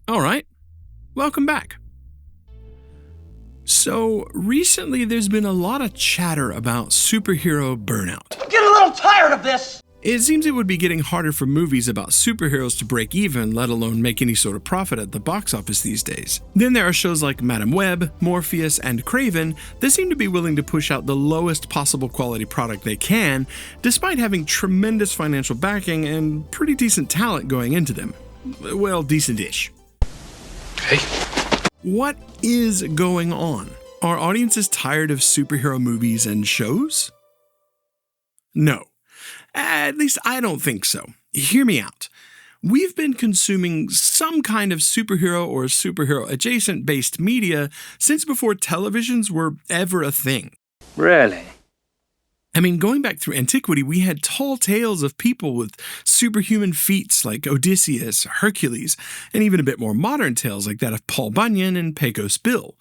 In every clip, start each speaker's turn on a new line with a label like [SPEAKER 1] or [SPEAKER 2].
[SPEAKER 1] All right, welcome back. So, recently there's been a lot of chatter about superhero burnout.
[SPEAKER 2] I'm getting a little tired of this!
[SPEAKER 1] It seems it would be getting harder for movies about superheroes to break even, let alone make any sort of profit at the box office these days. Then there are shows like Madam Web, Morpheus, and Craven that seem to be willing to push out the lowest possible quality product they can, despite having tremendous financial backing and pretty decent talent going into them. Well, decent-ish.
[SPEAKER 3] Hey.
[SPEAKER 1] What is going on? Are audiences tired of superhero movies and shows? No. At least I don't think so. Hear me out. We've been consuming some kind of superhero or superhero-adjacent based media since before televisions were ever a thing.
[SPEAKER 3] Really?
[SPEAKER 1] I mean, going back through antiquity, we had tall tales of people with superhuman feats like Odysseus, Hercules, and even a bit more modern tales like that of Paul Bunyan and Pecos Bill.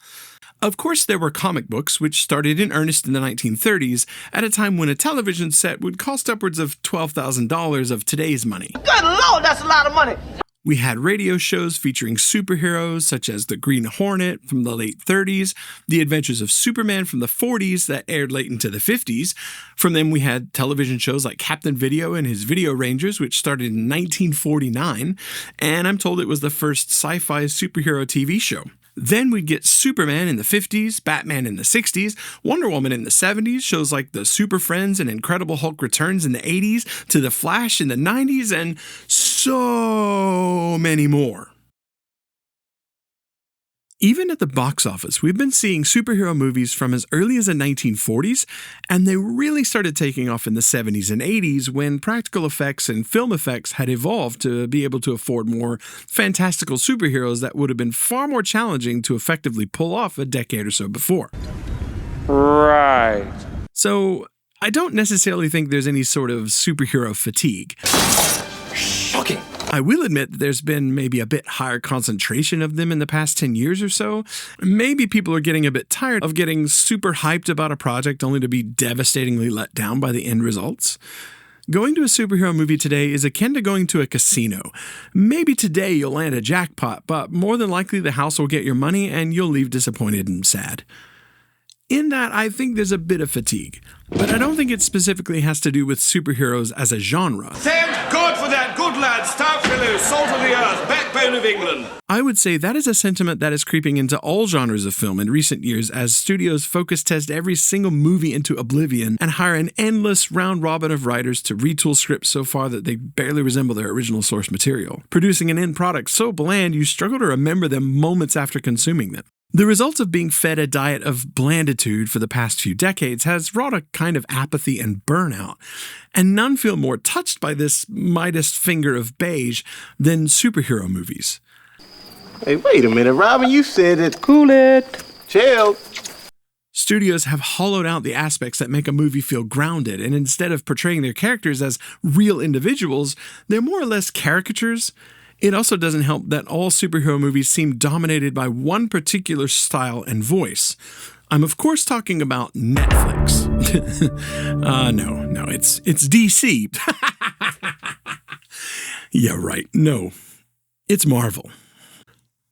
[SPEAKER 1] Of course, there were comic books, which started in earnest in the 1930s, at a time when a television set would cost upwards of $12,000 of today's money.
[SPEAKER 2] Good Lord, that's a lot of money!
[SPEAKER 1] We had radio shows featuring superheroes such as the Green Hornet from the late 30s, The Adventures of Superman from the 40s that aired late into the 50s. From them we had television shows like Captain Video and his Video Rangers, which started in 1949, and I'm told it was the first sci-fi superhero TV show. Then we'd get Superman in the 50s, Batman in the 60s, Wonder Woman in the 70s, shows like The Super Friends and Incredible Hulk Returns in the 80s, to The Flash in the 90s, and so many more. Even at the box office, we've been seeing superhero movies from as early as the 1940s, and they really started taking off in the 70s and 80s when practical effects and film effects had evolved to be able to afford more fantastical superheroes that would have been far more challenging to effectively pull off a decade or so before.
[SPEAKER 3] Right.
[SPEAKER 1] So, I don't necessarily think there's any sort of superhero fatigue.
[SPEAKER 3] Shocking.
[SPEAKER 1] I will admit that there's been maybe a bit higher concentration of them in the past 10 years or so. Maybe people are getting a bit tired of getting super hyped about a project only to be devastatingly let down by the end results. Going to a superhero movie today is akin to going to a casino. Maybe today you'll land a jackpot, but more than likely the house will get your money and you'll leave disappointed and sad. In that, I think there's a bit of fatigue, but I don't think it specifically has to do with superheroes as a genre.
[SPEAKER 4] Thank God for that, good lad, stout fellow, salt of the earth, backbone of England.
[SPEAKER 1] I would say that is a sentiment that is creeping into all genres of film in recent years as studios focus test every single movie into oblivion and hire an endless round robin of writers to retool scripts so far that they barely resemble their original source material, producing an end product so bland you struggle to remember them moments after consuming them. The result of being fed a diet of blanditude for the past few decades has wrought a kind of apathy and burnout, and none feel more touched by this Midas finger of beige than superhero movies.
[SPEAKER 5] Hey, wait a minute, Robin, you said it.
[SPEAKER 3] Cool it.
[SPEAKER 5] Chill.
[SPEAKER 1] Studios have hollowed out the aspects that make a movie feel grounded, and instead of portraying their characters as real individuals, they're more or less caricatures. It also doesn't help that all superhero movies seem dominated by one particular style and voice. I'm of course talking about Netflix. No, it's DC. Yeah, right, no. It's Marvel.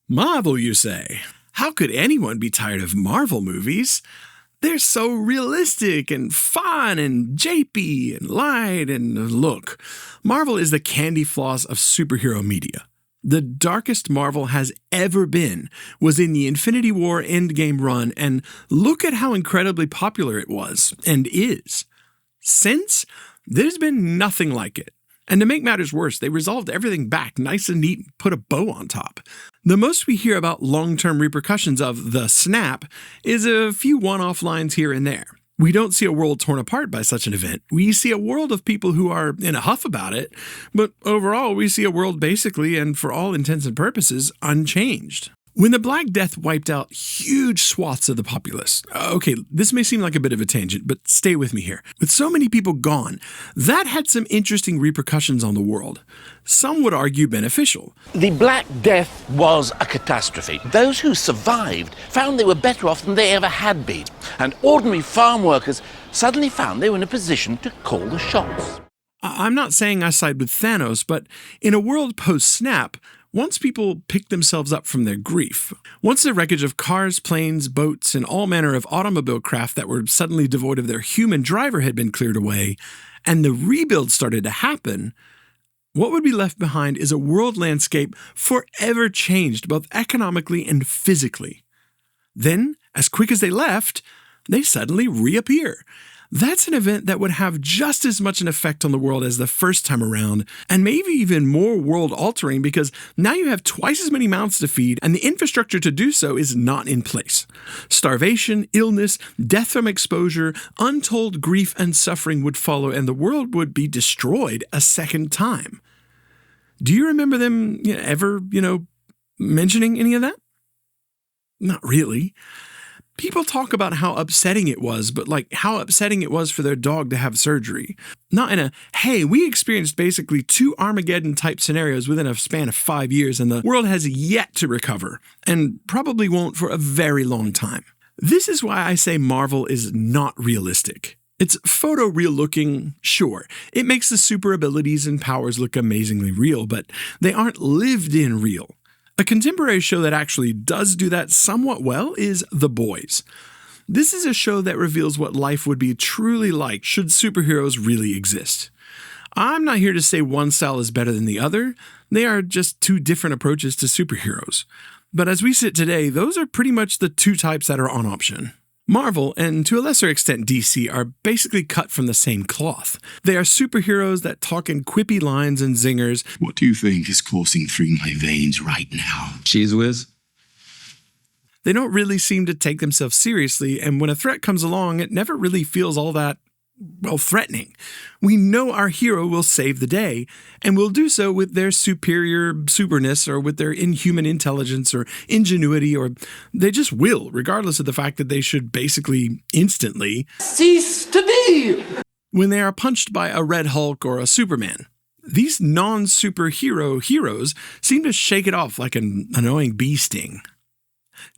[SPEAKER 1] Marvel, you say? How could anyone be tired of Marvel movies? They're so realistic and fun and japey and light and look. Marvel is the candy floss of superhero media. The darkest Marvel has ever been was in the Infinity War Endgame run, and look at how incredibly popular it was and is. Since, there's been nothing like it. And to make matters worse, they resolved everything back nice and neat and put a bow on top. The most we hear about long-term repercussions of the snap is a few one-off lines here and there. We don't see a world torn apart by such an event. We see a world of people who are in a huff about it, but overall we see a world basically, and for all intents and purposes, unchanged. When the Black Death wiped out huge swaths of the populace, okay, this may seem like a bit of a tangent, but stay with me here. With so many people gone, that had some interesting repercussions on the world. Some would argue beneficial.
[SPEAKER 6] The Black Death was a catastrophe. Those who survived found they were better off than they ever had been, and ordinary farm workers suddenly found they were in a position to call the shots.
[SPEAKER 1] I'm not saying I side with Thanos, but in a world post-snap, Once people picked themselves up from their grief, once the wreckage of cars, planes, boats, and all manner of automobile craft that were suddenly devoid of their human driver had been cleared away, and the rebuild started to happen, what would be left behind is a world landscape forever changed both economically and physically. Then, as quick as they left, they suddenly reappear. That's an event that would have just as much an effect on the world as the first time around, and maybe even more world-altering because now you have twice as many mouths to feed, and the infrastructure to do so is not in place. Starvation, illness, death from exposure, untold grief and suffering would follow, and the world would be destroyed a second time. Do you remember them ever, mentioning any of that? Not really. People talk about how upsetting it was, but how upsetting it was for their dog to have surgery. Not in a, hey, we experienced basically 2 Armageddon-type scenarios within a span of 5 years, and the world has yet to recover, and probably won't for a very long time. This is why I say Marvel is not realistic. It's photoreal looking, sure. It makes the super abilities and powers look amazingly real, but they aren't lived in real. A contemporary show that actually does do that somewhat well is The Boys. This is a show that reveals what life would be truly like should superheroes really exist. I'm not here to say one style is better than the other. They are just 2 different approaches to superheroes. But as we sit today, those are pretty much the 2 types that are on option. Marvel, and to a lesser extent DC, are basically cut from the same cloth. They are superheroes that talk in quippy lines and zingers.
[SPEAKER 7] What do you think is coursing through my veins right now?
[SPEAKER 8] Cheese whiz?
[SPEAKER 1] They don't really seem to take themselves seriously, and when a threat comes along, it never really feels all that, threatening. We know our hero will save the day, and will do so with their superior superness, or with their inhuman intelligence or ingenuity, or they just will, regardless of the fact that they should basically instantly
[SPEAKER 2] Cease to be!
[SPEAKER 1] when they are punched by a Red Hulk or a Superman. These non-superhero heroes seem to shake it off like an annoying bee sting.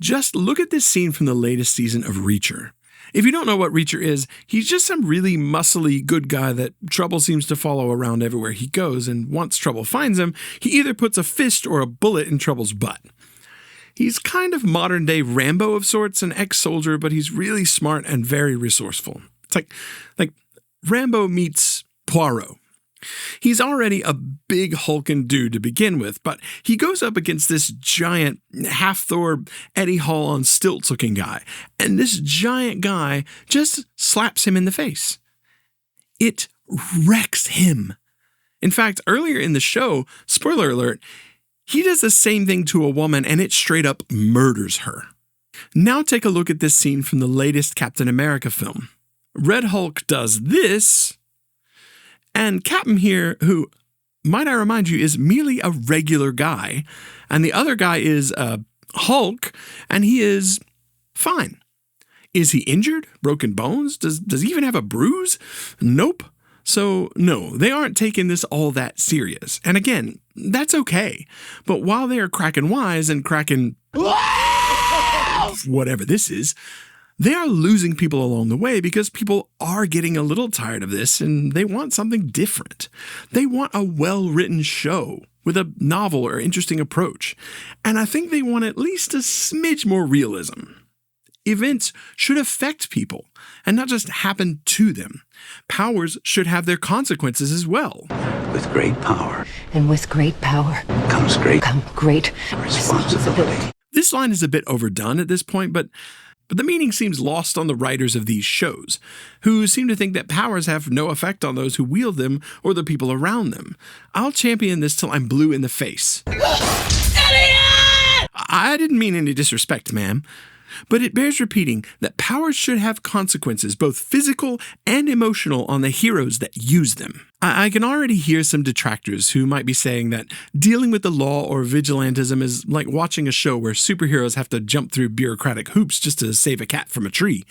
[SPEAKER 1] Just look at this scene from the latest season of Reacher. If you don't know what Reacher is, he's just some really muscly good guy that trouble seems to follow around everywhere he goes, and once trouble finds him, he either puts a fist or a bullet in trouble's butt. He's kind of modern-day Rambo of sorts, an ex-soldier, but he's really smart and very resourceful. It's like Rambo meets Poirot. He's already a big hulking dude to begin with, but he goes up against this giant, half-Thor, Eddie Hall on stilts looking guy, and this giant guy just slaps him in the face. It wrecks him. In fact, earlier in the show, spoiler alert, he does the same thing to a woman and it straight up murders her. Now take a look at this scene from the latest Captain America film. Red Hulk does this, and Captain here, who, might I remind you, is merely a regular guy, and the other guy is Hulk, and he is fine. Is he injured? Broken bones? Does he even have a bruise? Nope. So, no, they aren't taking this all that serious. And again, that's okay. But while they are cracking wise and cracking whatever this is, they are losing people along the way because people are getting a little tired of this and they want something different. They want a well-written show with a novel or interesting approach. And I think they want at least a smidge more realism. Events should affect people and not just happen to them. Powers should have their consequences as well.
[SPEAKER 7] With great power
[SPEAKER 9] And with great power
[SPEAKER 7] comes great
[SPEAKER 9] come great
[SPEAKER 7] responsibility.
[SPEAKER 1] This line is a bit overdone at this point, but the meaning seems lost on the writers of these shows, who seem to think that powers have no effect on those who wield them or the people around them. I'll champion this till I'm blue in the face. Idiot! I didn't mean any disrespect, ma'am. But it bears repeating that powers should have consequences, both physical and emotional, on the heroes that use them. I can already hear some detractors who might be saying that dealing with the law or vigilantism is like watching a show where superheroes have to jump through bureaucratic hoops just to save a cat from a tree.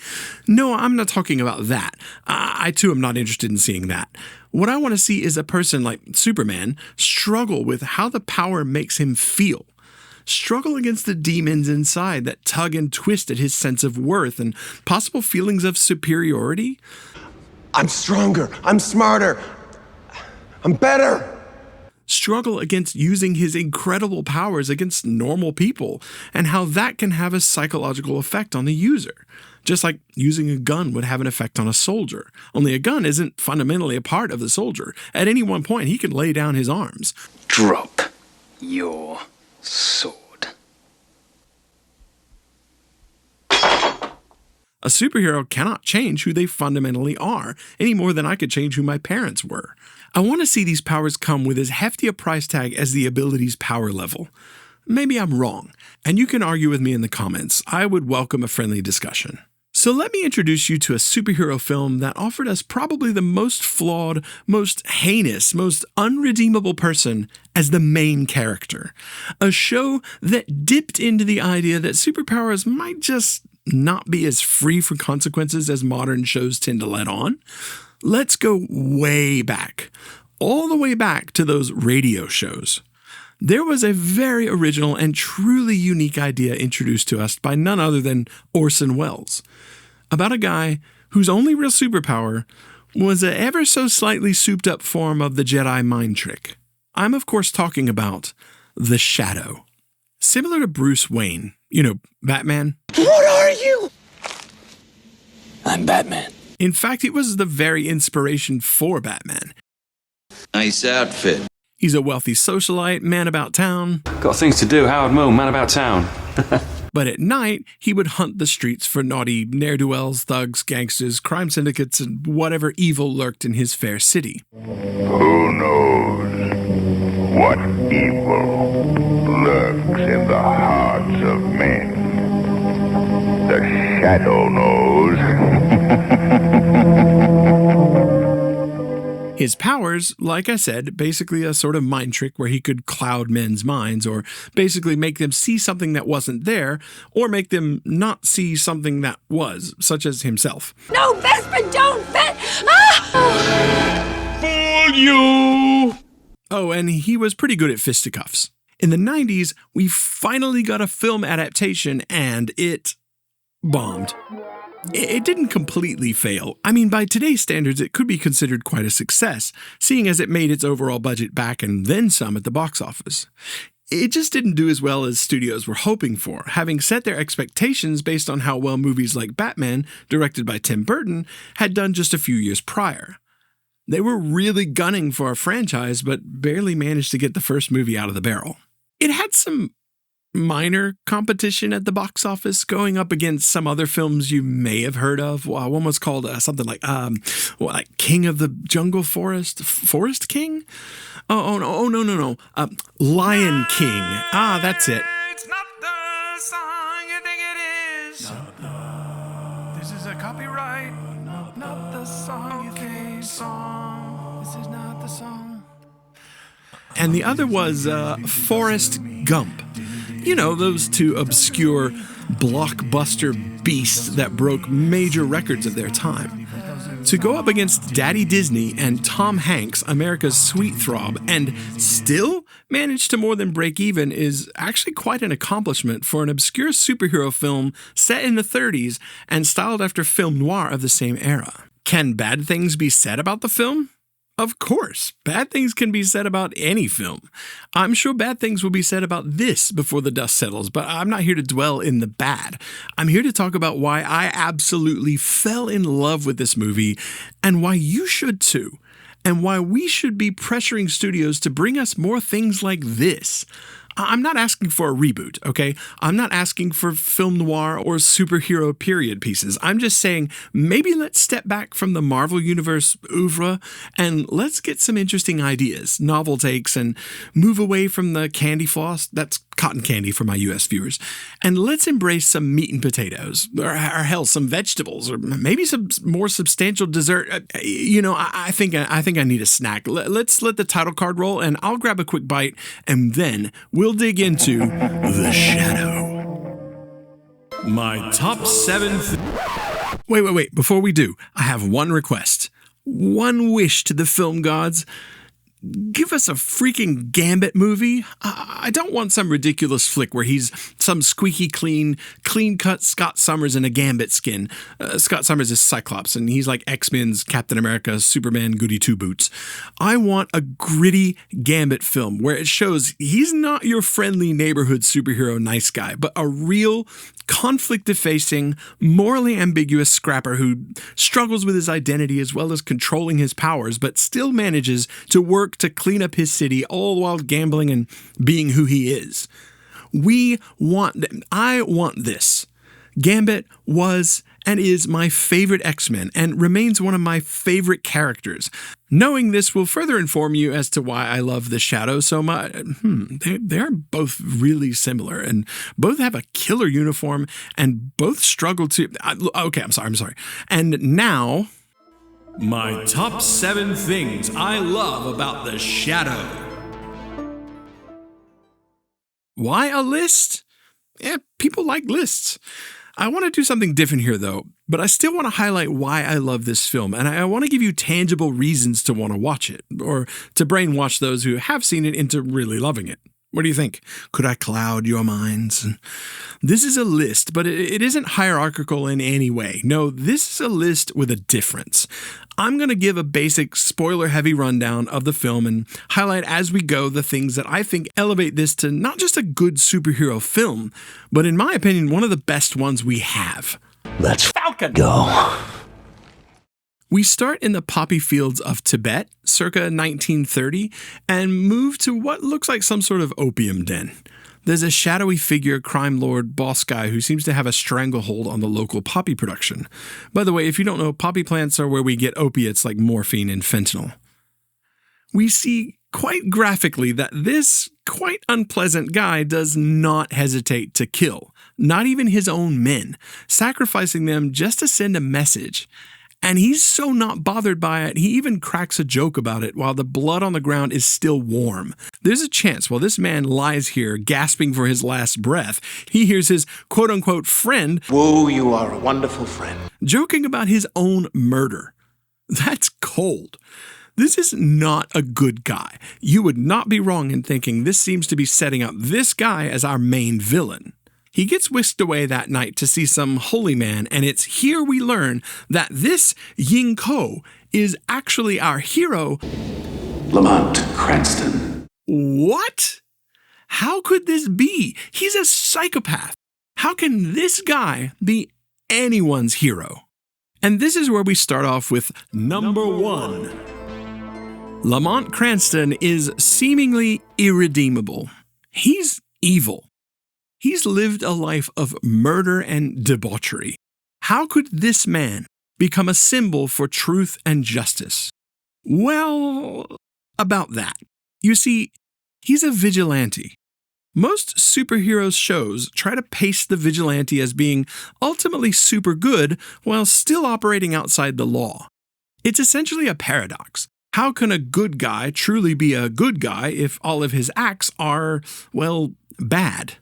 [SPEAKER 1] No, I'm not talking about that. I too am not interested in seeing that. What I want to see is a person like Superman struggle with how the power makes him feel. Struggle against the demons inside that tug and twist at his sense of worth and possible feelings of superiority.
[SPEAKER 5] I'm stronger. I'm smarter. I'm better.
[SPEAKER 1] struggle against using his incredible powers against normal people, and how that can have a psychological effect on the user. Just like using a gun would have an effect on a soldier. Only a gun isn't fundamentally a part of the soldier. At any one point, he can lay down his arms.
[SPEAKER 8] Drop your sword.
[SPEAKER 1] A superhero cannot change who they fundamentally are, any more than I could change who my parents were. I want to see these powers come with as hefty a price tag as the ability's power level. Maybe I'm wrong, and you can argue with me in the comments. I would welcome a friendly discussion. So let me introduce you to a superhero film that offered us probably the most flawed, most heinous, most unredeemable person as the main character. A show that dipped into the idea that superpowers might just not be as free from consequences as modern shows tend to let on. Let's go way back, all the way back to those radio shows. There was a very original and truly unique idea introduced to us by none other than Orson Welles, about a guy whose only real superpower was an ever so slightly souped up form of the Jedi mind trick. I'm of course talking about the Shadow. Similar to Bruce Wayne, you know, Batman.
[SPEAKER 8] What are you? I'm Batman.
[SPEAKER 1] In fact, it was the very inspiration for Batman.
[SPEAKER 7] Nice outfit.
[SPEAKER 1] He's a wealthy socialite, man about town.
[SPEAKER 3] Got things to do, Howard Moon, man about town.
[SPEAKER 1] But at night, he would hunt the streets for naughty ne'er-do-wells, thugs, gangsters, crime syndicates, and whatever evil lurked in his fair city.
[SPEAKER 9] Who knows what evil lurks in the hearts of men? The Shadow knows.
[SPEAKER 1] His powers, like I said, basically a sort of mind trick where he could cloud men's minds, or basically make them see something that wasn't there, or make them not see something that was, such as himself.
[SPEAKER 10] No, Vesper, don't bet! Ah!
[SPEAKER 4] Fool you!
[SPEAKER 1] Oh, and he was pretty good at fisticuffs. In the 90s, we finally got a film adaptation, and it bombed. It didn't completely fail. I mean, by today's standards, it could be considered quite a success, seeing as it made its overall budget back and then some at the box office. It just didn't do as well as studios were hoping for, having set their expectations based on how well movies like Batman, directed by Tim Burton, had done just a few years prior. They were really gunning for a franchise, but barely managed to get the first movie out of the barrel. It had some minor competition at the box office, going up against some other films you may have heard of. One was called something like King of the Jungle Forest, Forest King? No. Lion King. Ah, that's it.
[SPEAKER 4] It's not the song you think it is.
[SPEAKER 1] This is a copyright. Not the song you think song. This is not the song. And the other was Forrest Gump. You know, those two obscure blockbuster beasts that broke major records of their time. To go up against Daddy Disney and Tom Hanks, America's sweet throb, and still manage to more than break even is actually quite an accomplishment for an obscure superhero film set in the 30s and styled after film noir of the same era. Can bad things be said about the film? Of course, bad things can be said about any film. I'm sure bad things will be said about this before the dust settles, but I'm not here to dwell in the bad. I'm here to talk about why I absolutely fell in love with this movie, and why you should too, and why we should be pressuring studios to bring us more things like this. I'm not asking for a reboot, okay? I'm not asking for film noir or superhero period pieces. I'm just saying maybe let's step back from the Marvel Universe oeuvre and let's get some interesting ideas, novel takes, and move away from the candy floss. That's cotton candy for my US viewers. And let's embrace some meat and potatoes, or hell, some vegetables, or maybe some more substantial dessert. I think I need a snack. Let's let the title card roll, and I'll grab a quick bite, and then we'll dig into The Shadow. My top 7... Wait. Before we do, I have one request. One wish to the film gods. Give us a freaking Gambit movie. I don't want some ridiculous flick where he's some squeaky clean-cut Scott Summers in a Gambit skin. Scott Summers is Cyclops, and he's like X-Men's Captain America, Superman, goody two-boots. I want a gritty Gambit film where it shows he's not your friendly neighborhood superhero nice guy, but a real conflict-facing, morally ambiguous scrapper who struggles with his identity as well as controlling his powers, but still manages to work to clean up his city, all while gambling and being who he is. I want this. Gambit was and is my favorite X-Men and remains one of my favorite characters. Knowing this will further inform you as to why I love the Shadow so much. They're both really similar and both have a killer uniform and both struggle to... Okay, I'm sorry. And now... my top 7 things I love about the Shadow. Why a list? People like lists. I want to do something different here, though, but I still want to highlight why I love this film, and I want to give you tangible reasons to want to watch it, or to brainwash those who have seen it into really loving it. What do you think? Could I cloud your minds? This is a list, but it isn't hierarchical in any way. No, this is a list with a difference. I'm going to give a basic spoiler-heavy rundown of the film and highlight as we go the things that I think elevate this to not just a good superhero film, but in my opinion, one of the best ones we have.
[SPEAKER 8] Let's go.
[SPEAKER 1] We start in the poppy fields of Tibet, circa 1930, and move to what looks like some sort of opium den. There's a shadowy figure, crime lord, boss guy who seems to have a stranglehold on the local poppy production. By the way, if you don't know, poppy plants are where we get opiates like morphine and fentanyl. We see quite graphically that this quite unpleasant guy does not hesitate to kill, not even his own men, sacrificing them just to send a message. And he's so not bothered by it, he even cracks a joke about it while the blood on the ground is still warm. There's a chance while this man lies here gasping for his last breath, he hears his quote-unquote friend,
[SPEAKER 5] "Whoa, you are a wonderful friend,"
[SPEAKER 1] joking about his own murder. That's cold. This is not a good guy. You would not be wrong in thinking this seems to be setting up this guy as our main villain. He gets whisked away that night to see some holy man, and it's here we learn that this Ying Ko is actually our hero,
[SPEAKER 8] Lamont Cranston.
[SPEAKER 1] What? How could this be? He's a psychopath. How can this guy be anyone's hero? And this is where we start off with number 1. Lamont Cranston is seemingly irredeemable. He's evil. He's lived a life of murder and debauchery. How could this man become a symbol for truth and justice? Well, about that. You see, he's a vigilante. Most superheroes shows try to paste the vigilante as being ultimately super good while still operating outside the law. It's essentially a paradox. How can a good guy truly be a good guy if all of his acts are, well, bad?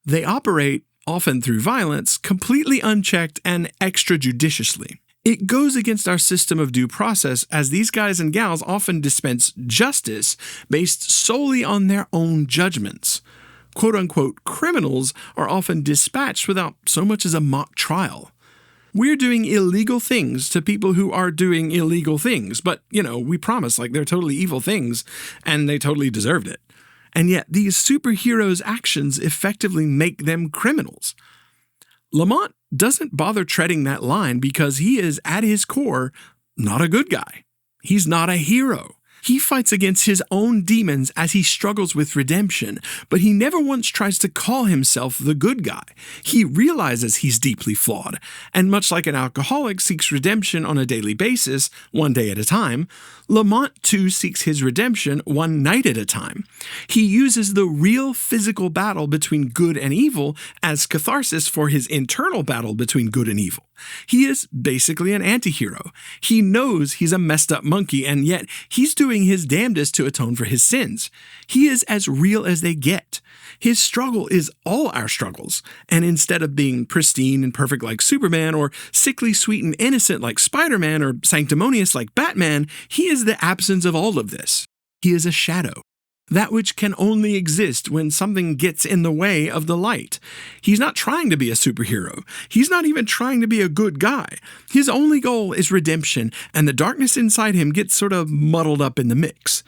[SPEAKER 1] They operate, often through violence, completely unchecked and extrajudiciously. It goes against our system of due process as these guys and gals often dispense justice based solely on their own judgments. Quote-unquote criminals are often dispatched without so much as a mock trial. We're doing illegal things to people who are doing illegal things, but, we promise like they're totally evil things, and they totally deserved it. And yet these superheroes' actions effectively make them criminals. Lamont doesn't bother treading that line because he is, at his core, not a good guy. He's not a hero. He fights against his own demons as he struggles with redemption, but he never once tries to call himself the good guy. He realizes he's deeply flawed, and much like an alcoholic seeks redemption on a daily basis, one day at a time, Lamont too seeks his redemption one night at a time. He uses the real physical battle between good and evil as catharsis for his internal battle between good and evil. He is basically an anti-hero. He knows he's a messed up monkey, and yet he's doing his damnedest to atone for his sins. He is as real as they get. His struggle is all our struggles, and instead of being pristine and perfect like Superman, or sickly sweet and innocent like Spider-Man, or sanctimonious like Batman, he is the absence of all of this. He is a shadow. That which can only exist when something gets in the way of the light. He's not trying to be a superhero. He's not even trying to be a good guy. His only goal is redemption, and the darkness inside him gets sort of muddled up in the mix.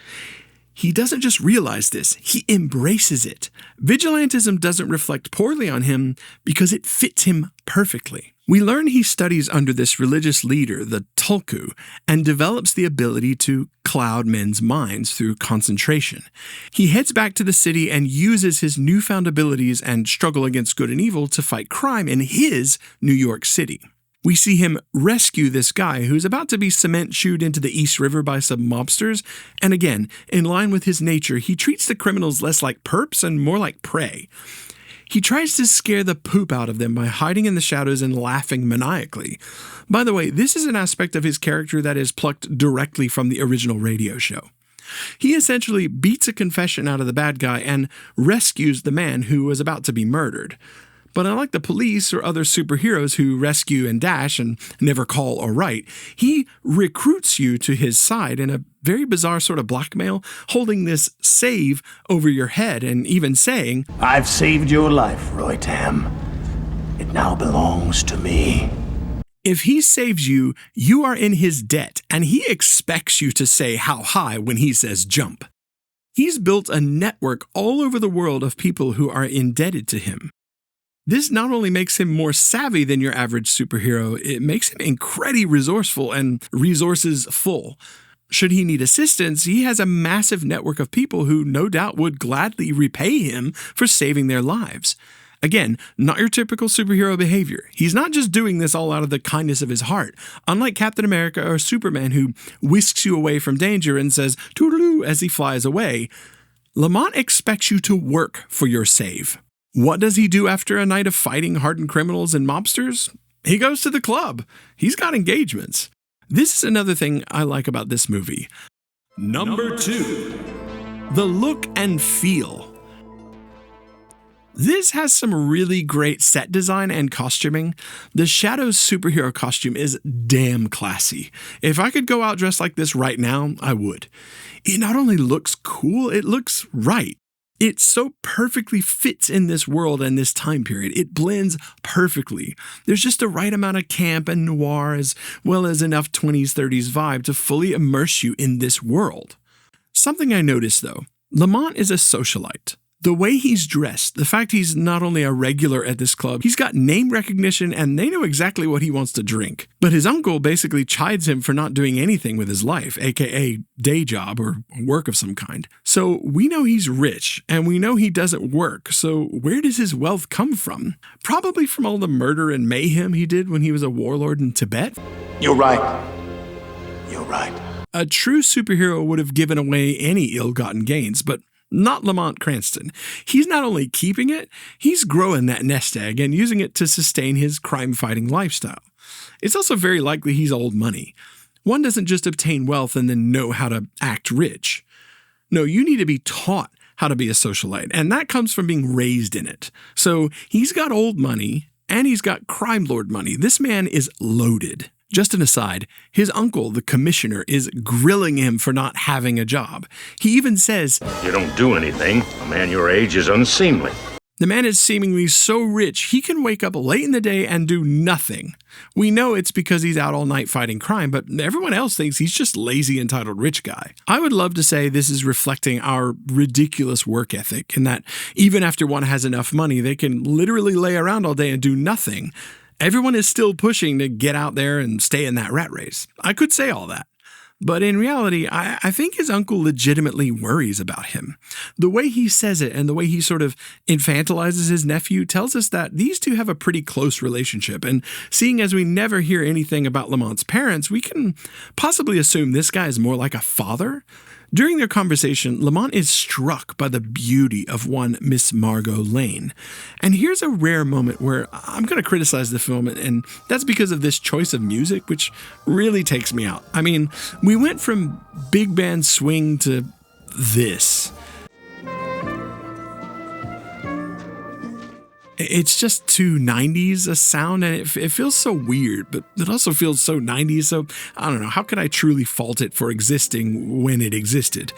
[SPEAKER 1] He doesn't just realize this, he embraces it. Vigilantism doesn't reflect poorly on him because it fits him perfectly. We learn he studies under this religious leader, the Tulku, and develops the ability to cloud men's minds through concentration. He heads back to the city and uses his newfound abilities and struggle against good and evil to fight crime in his New York City. We see him rescue this guy who's about to be cement-shoed into the East River by some mobsters, and again, in line with his nature, he treats the criminals less like perps and more like prey. He tries to scare the poop out of them by hiding in the shadows and laughing maniacally. By the way, this is an aspect of his character that is plucked directly from the original radio show. He essentially beats a confession out of the bad guy and rescues the man who was about to be murdered. But unlike the police or other superheroes who rescue and dash and never call or write, he recruits you to his side in a very bizarre sort of blackmail, holding this save over your head and even saying,
[SPEAKER 11] "I've saved your life, Roy Tam. It now belongs to me."
[SPEAKER 1] If he saves you, you are in his debt, and he expects you to say how high when he says jump. He's built a network all over the world of people who are indebted to him. This not only makes him more savvy than your average superhero, it makes him incredibly resourceful and resources full. Should he need assistance, he has a massive network of people who no doubt would gladly repay him for saving their lives. Again, not your typical superhero behavior. He's not just doing this all out of the kindness of his heart. Unlike Captain America or Superman, who whisks you away from danger and says toodaloo as he flies away, Lamont expects you to work for your save. What does he do after a night of fighting hardened criminals and mobsters? He goes to the club. He's got engagements. This is another thing I like about this movie. Number 2. The look and feel. This has some really great set design and costuming. The Shadow's superhero costume is damn classy. If I could go out dressed like this right now, I would. It not only looks cool, it looks right. It so perfectly fits in this world and this time period. It blends perfectly. There's just the right amount of camp and noir as well as enough 20s, 30s vibe to fully immerse you in this world. Something I noticed though, Lamont is a socialite. The way he's dressed, the fact he's not only a regular at this club, he's got name recognition and they know exactly what he wants to drink. But his uncle basically chides him for not doing anything with his life, aka day job or work of some kind. So we know he's rich and we know he doesn't work. So where does his wealth come from? Probably from all the murder and mayhem he did when he was a warlord in Tibet.
[SPEAKER 11] You're right. You're right.
[SPEAKER 1] A true superhero would have given away any ill-gotten gains, but not Lamont Cranston. He's not only keeping it, he's growing that nest egg and using it to sustain his crime-fighting lifestyle. It's also very likely he's old money. One doesn't just obtain wealth and then know how to act rich. No, you need to be taught how to be a socialite, and that comes from being raised in it. So he's got old money, and he's got crime lord money. This man is loaded. Just an aside, his uncle, the commissioner, is grilling him for not having a job. He even says,
[SPEAKER 12] "You don't do anything. A man your age is unseemly."
[SPEAKER 1] The man is seemingly so rich, he can wake up late in the day and do nothing. We know it's because he's out all night fighting crime, but everyone else thinks he's just lazy, entitled rich guy. I would love to say this is reflecting our ridiculous work ethic, and that even after one has enough money, they can literally lay around all day and do nothing. Everyone is still pushing to get out there and stay in that rat race. I could say all that. But in reality, I think his uncle legitimately worries about him. The way he says it and the way he sort of infantilizes his nephew tells us that these two have a pretty close relationship. And seeing as we never hear anything about Lamont's parents, we can possibly assume this guy is more like a father. During their conversation, Lamont is struck by the beauty of one Miss Margot Lane. And here's a rare moment where I'm going to criticize the film, and that's because of this choice of music, which really takes me out. I mean, we went from big band swing to this. It's just too 90s a sound, and it feels so weird, but it also feels so 90s, so I don't know, how could I truly fault it for existing when it existed?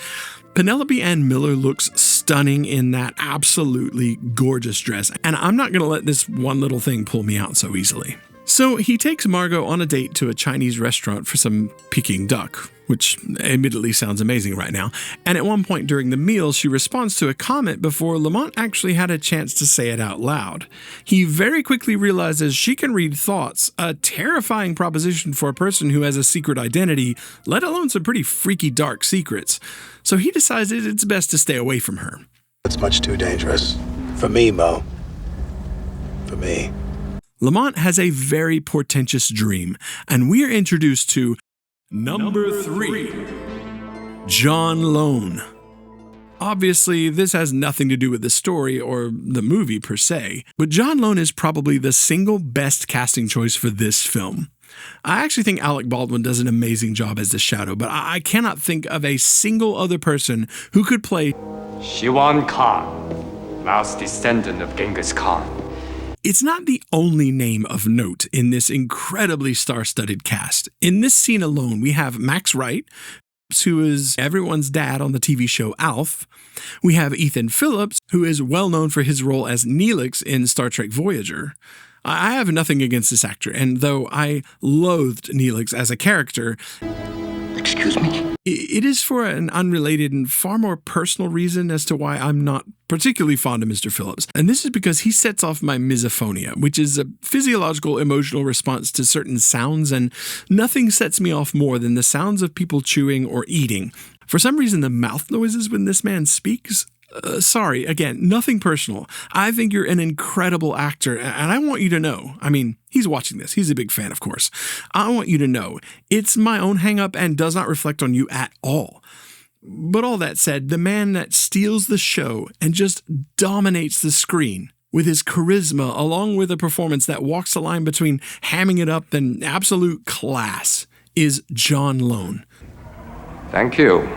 [SPEAKER 1] Penelope Ann Miller looks stunning in that absolutely gorgeous dress, and I'm not going to let this one little thing pull me out so easily. So he takes Margot on a date to a Chinese restaurant for some Peking duck, which admittedly sounds amazing right now, and at one point during the meal she responds to a comment before Lamont actually had a chance to say it out loud. He very quickly realizes she can read thoughts, a terrifying proposition for a person who has a secret identity, let alone some pretty freaky dark secrets. So he decides it's best to stay away from her.
[SPEAKER 11] It's much too dangerous. For me, Mo. For me.
[SPEAKER 1] Lamont has a very portentous dream, and we're introduced to Number 3, John Lone. Obviously, this has nothing to do with the story or the movie per se, but John Lone is probably the single best casting choice for this film. I actually think Alec Baldwin does an amazing job as the Shadow, but I cannot think of a single other person who could play
[SPEAKER 13] Shiwan Khan, last descendant of Genghis Khan.
[SPEAKER 1] It's not the only name of note in this incredibly star-studded cast. In this scene alone, we have Max Wright, who is everyone's dad on the TV show Alf. We have Ethan Phillips, who is well known for his role as Neelix in Star Trek Voyager. I have nothing against this actor, and though I loathed Neelix as a character,
[SPEAKER 5] Excuse me?
[SPEAKER 1] It is for an unrelated and far more personal reason as to why I'm not particularly fond of Mr. Phillips. And this is because he sets off my misophonia, which is a physiological emotional response to certain sounds, and nothing sets me off more than the sounds of people chewing or eating. For some reason, the mouth noises when this man speaks, sorry, again, nothing personal. I think you're an incredible actor, and I want you to know, I mean, he's watching this. He's a big fan, of course. I want you to know it's my own hang-up and does not reflect on you at all. But all that said, the man that steals the show and just dominates the screen with his charisma, along with a performance that walks the line between hamming it up and absolute class, is John Lone.
[SPEAKER 13] Thank you.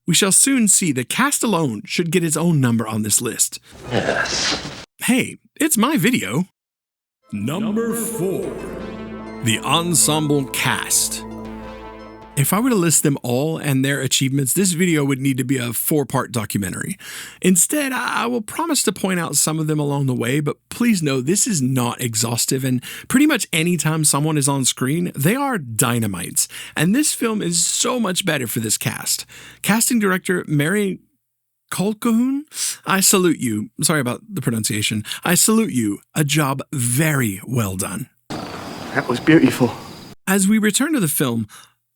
[SPEAKER 1] We shall soon see the cast alone should get its own number on this list.
[SPEAKER 13] Yes.
[SPEAKER 1] Hey, it's my video. Number 4, the ensemble cast. If I were to list them all and their achievements, this video would need to be a 4-part documentary. Instead, I will promise to point out some of them along the way, but please know this is not exhaustive, and pretty much anytime someone is on screen, they are dynamites. And this film is so much better for this cast. Casting director Mary Colquhoun, I salute you. Sorry about the pronunciation. I salute you. A job very well done.
[SPEAKER 11] That was beautiful.
[SPEAKER 1] As we return to the film,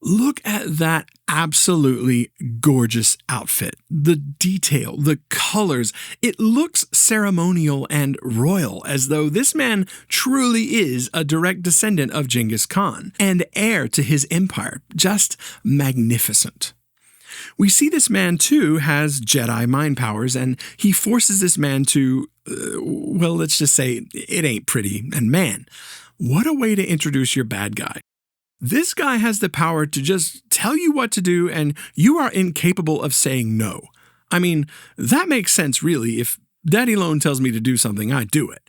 [SPEAKER 1] look at that absolutely gorgeous outfit. The detail, the colors, it looks ceremonial and royal, as though this man truly is a direct descendant of Genghis Khan and heir to his empire. Just magnificent. We see this man, too, has Jedi mind powers, and he forces this man to, well, let's just say it ain't pretty. And man, what a way to introduce your bad guy. This guy has the power to just tell you what to do, and you are incapable of saying no. I mean, that makes sense, really. If Daddy Lone tells me to do something, I do it.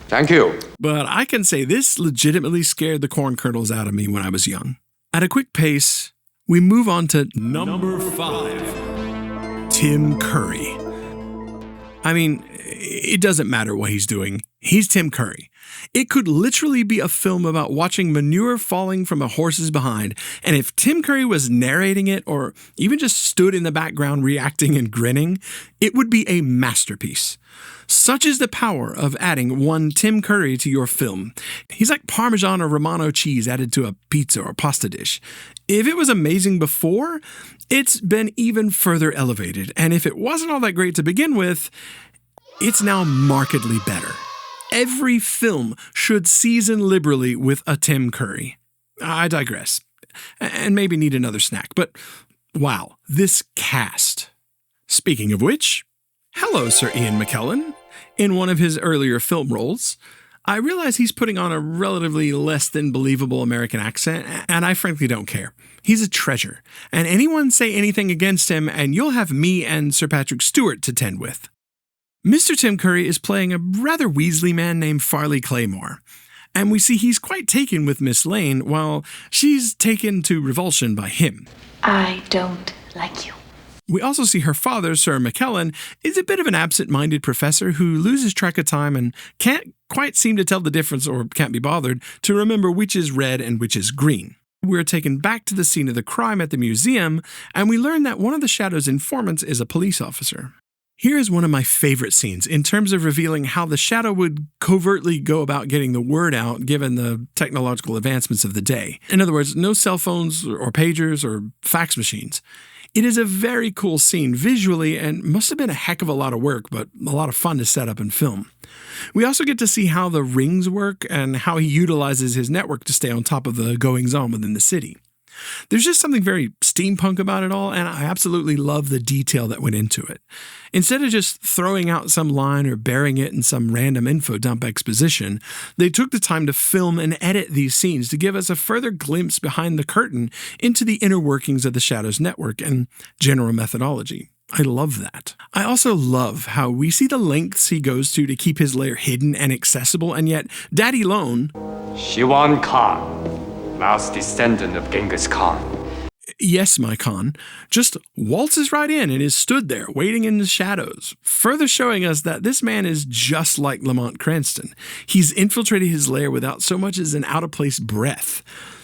[SPEAKER 13] Thank you.
[SPEAKER 1] But I can say this legitimately scared the corn kernels out of me when I was young. At a quick pace, we move on to Number 5, Tim Curry. I mean, it doesn't matter what he's doing. He's Tim Curry. It could literally be a film about watching manure falling from a horse's behind, and if Tim Curry was narrating it or even just stood in the background reacting and grinning, it would be a masterpiece. Such is the power of adding one Tim Curry to your film. He's like Parmesan or Romano cheese added to a pizza or pasta dish. If it was amazing before, it's been even further elevated, and if it wasn't all that great to begin with, it's now markedly better. Every film should season liberally with a Tim Curry. I digress, and maybe need another snack, but wow, this cast. Speaking of which, hello, Sir Ian McKellen. In one of his earlier film roles, I realize he's putting on a relatively less than believable American accent, and I frankly don't care. He's a treasure, and anyone say anything against him, and you'll have me and Sir Patrick Stewart to tend with. Mr. Tim Curry is playing a rather Weasley man named Farley Claymore, and we see he's quite taken with Miss Lane, while she's taken to revulsion by him.
[SPEAKER 10] I don't like you.
[SPEAKER 1] We also see her father, Sir McKellen, is a bit of an absent-minded professor who loses track of time and can't quite seem to tell the difference, or can't be bothered, to remember which is red and which is green. We're taken back to the scene of the crime at the museum, and we learn that one of the Shadow's informants is a police officer. Here is one of my favorite scenes in terms of revealing how the Shadow would covertly go about getting the word out given the technological advancements of the day. In other words, no cell phones or pagers or fax machines. It is a very cool scene visually and must have been a heck of a lot of work, but a lot of fun to set up and film. We also get to see how the rings work and how he utilizes his network to stay on top of the goings-on within the city. There's just something very steampunk about it all, and I absolutely love the detail that went into it. Instead of just throwing out some line or burying it in some random info dump exposition, they took the time to film and edit these scenes to give us a further glimpse behind the curtain into the inner workings of the Shadow's network and general methodology. I love that. I also love how we see the lengths he goes to keep his lair hidden and accessible, and yet Daddy Lone,
[SPEAKER 13] Shiwan Khan, last descendant of Genghis Khan.
[SPEAKER 1] Yes, my Khan, just waltzes right in and is stood there waiting in the shadows, further showing us that this man is just like Lamont Cranston. He's infiltrated his lair without so much as an out-of-place breath.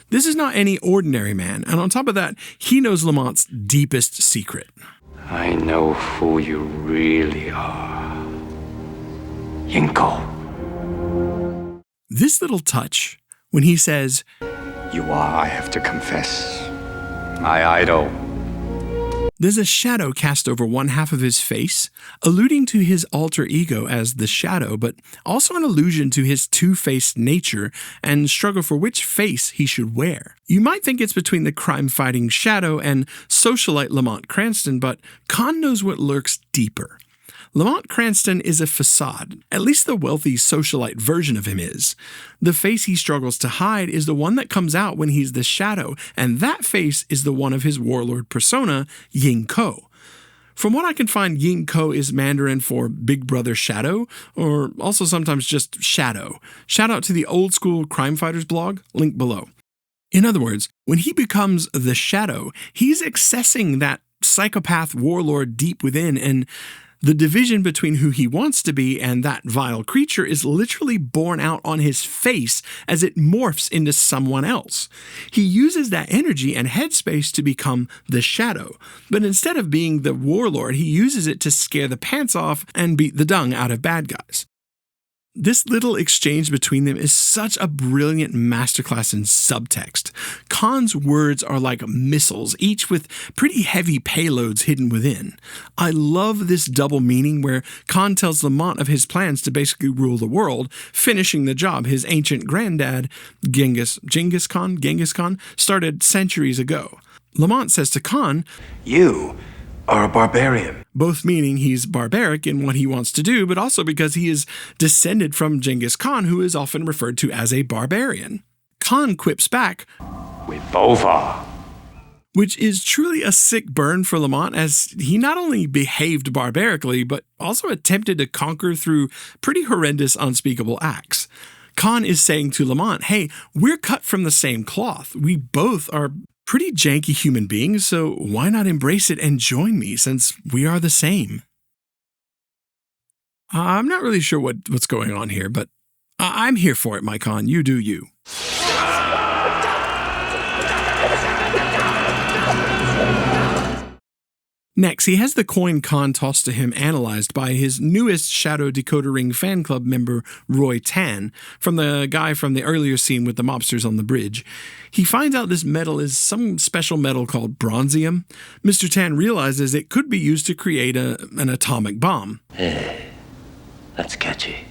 [SPEAKER 1] This is not any ordinary man, and on top of that, he knows Lamont's deepest secret.
[SPEAKER 13] I know who you really are. Yinko.
[SPEAKER 1] This little touch, when he says,
[SPEAKER 13] "You are, I have to confess, my idol."
[SPEAKER 1] There's a shadow cast over one half of his face, alluding to his alter ego as the Shadow, but also an allusion to his two-faced nature and struggle for which face he should wear. You might think it's between the crime-fighting Shadow and socialite Lamont Cranston, but Khan knows what lurks deeper. Lamont Cranston is a facade, at least the wealthy socialite version of him is. The face he struggles to hide is the one that comes out when he's the Shadow, and that face is the one of his warlord persona, Yinko. From what I can find, Yinko is Mandarin for Big Brother Shadow, or also sometimes just Shadow. Shout out to the Old School Crime Fighters blog, link below. In other words, when he becomes the Shadow, he's accessing that psychopath warlord deep within, and the division between who he wants to be and that vile creature is literally borne out on his face as it morphs into someone else. He uses that energy and headspace to become the Shadow, but instead of being the warlord, he uses it to scare the pants off and beat the dung out of bad guys. This little exchange between them is such a brilliant masterclass in subtext. Khan's words are like missiles, each with pretty heavy payloads hidden within. I love this double meaning where Khan tells Lamont of his plans to basically rule the world, finishing the job his ancient granddad, Genghis Khan, started centuries ago. Lamont says to Khan,
[SPEAKER 11] "You are a barbarian."
[SPEAKER 1] Both meaning he's barbaric in what he wants to do, but also because he is descended from Genghis Khan, who is often referred to as a barbarian. Khan quips back,
[SPEAKER 13] "We both are."
[SPEAKER 1] Which is truly a sick burn for Lamont, as he not only behaved barbarically, but also attempted to conquer through pretty horrendous, unspeakable acts. Khan is saying to Lamont, hey, we're cut from the same cloth. We both are pretty janky human beings, so why not embrace it and join me, since we are the same? I'm not really sure what's going on here, but I'm here for it, my Khan. You do you. Next, he has the coin Khan tossed to him analyzed by his newest Shadow Decoder Ring fan club member, Roy Tan, from the guy from the earlier scene with the mobsters on the bridge. He finds out this metal is some special metal called bronzium. Mr. Tan realizes it could be used to create an atomic bomb.
[SPEAKER 5] Hey, that's catchy.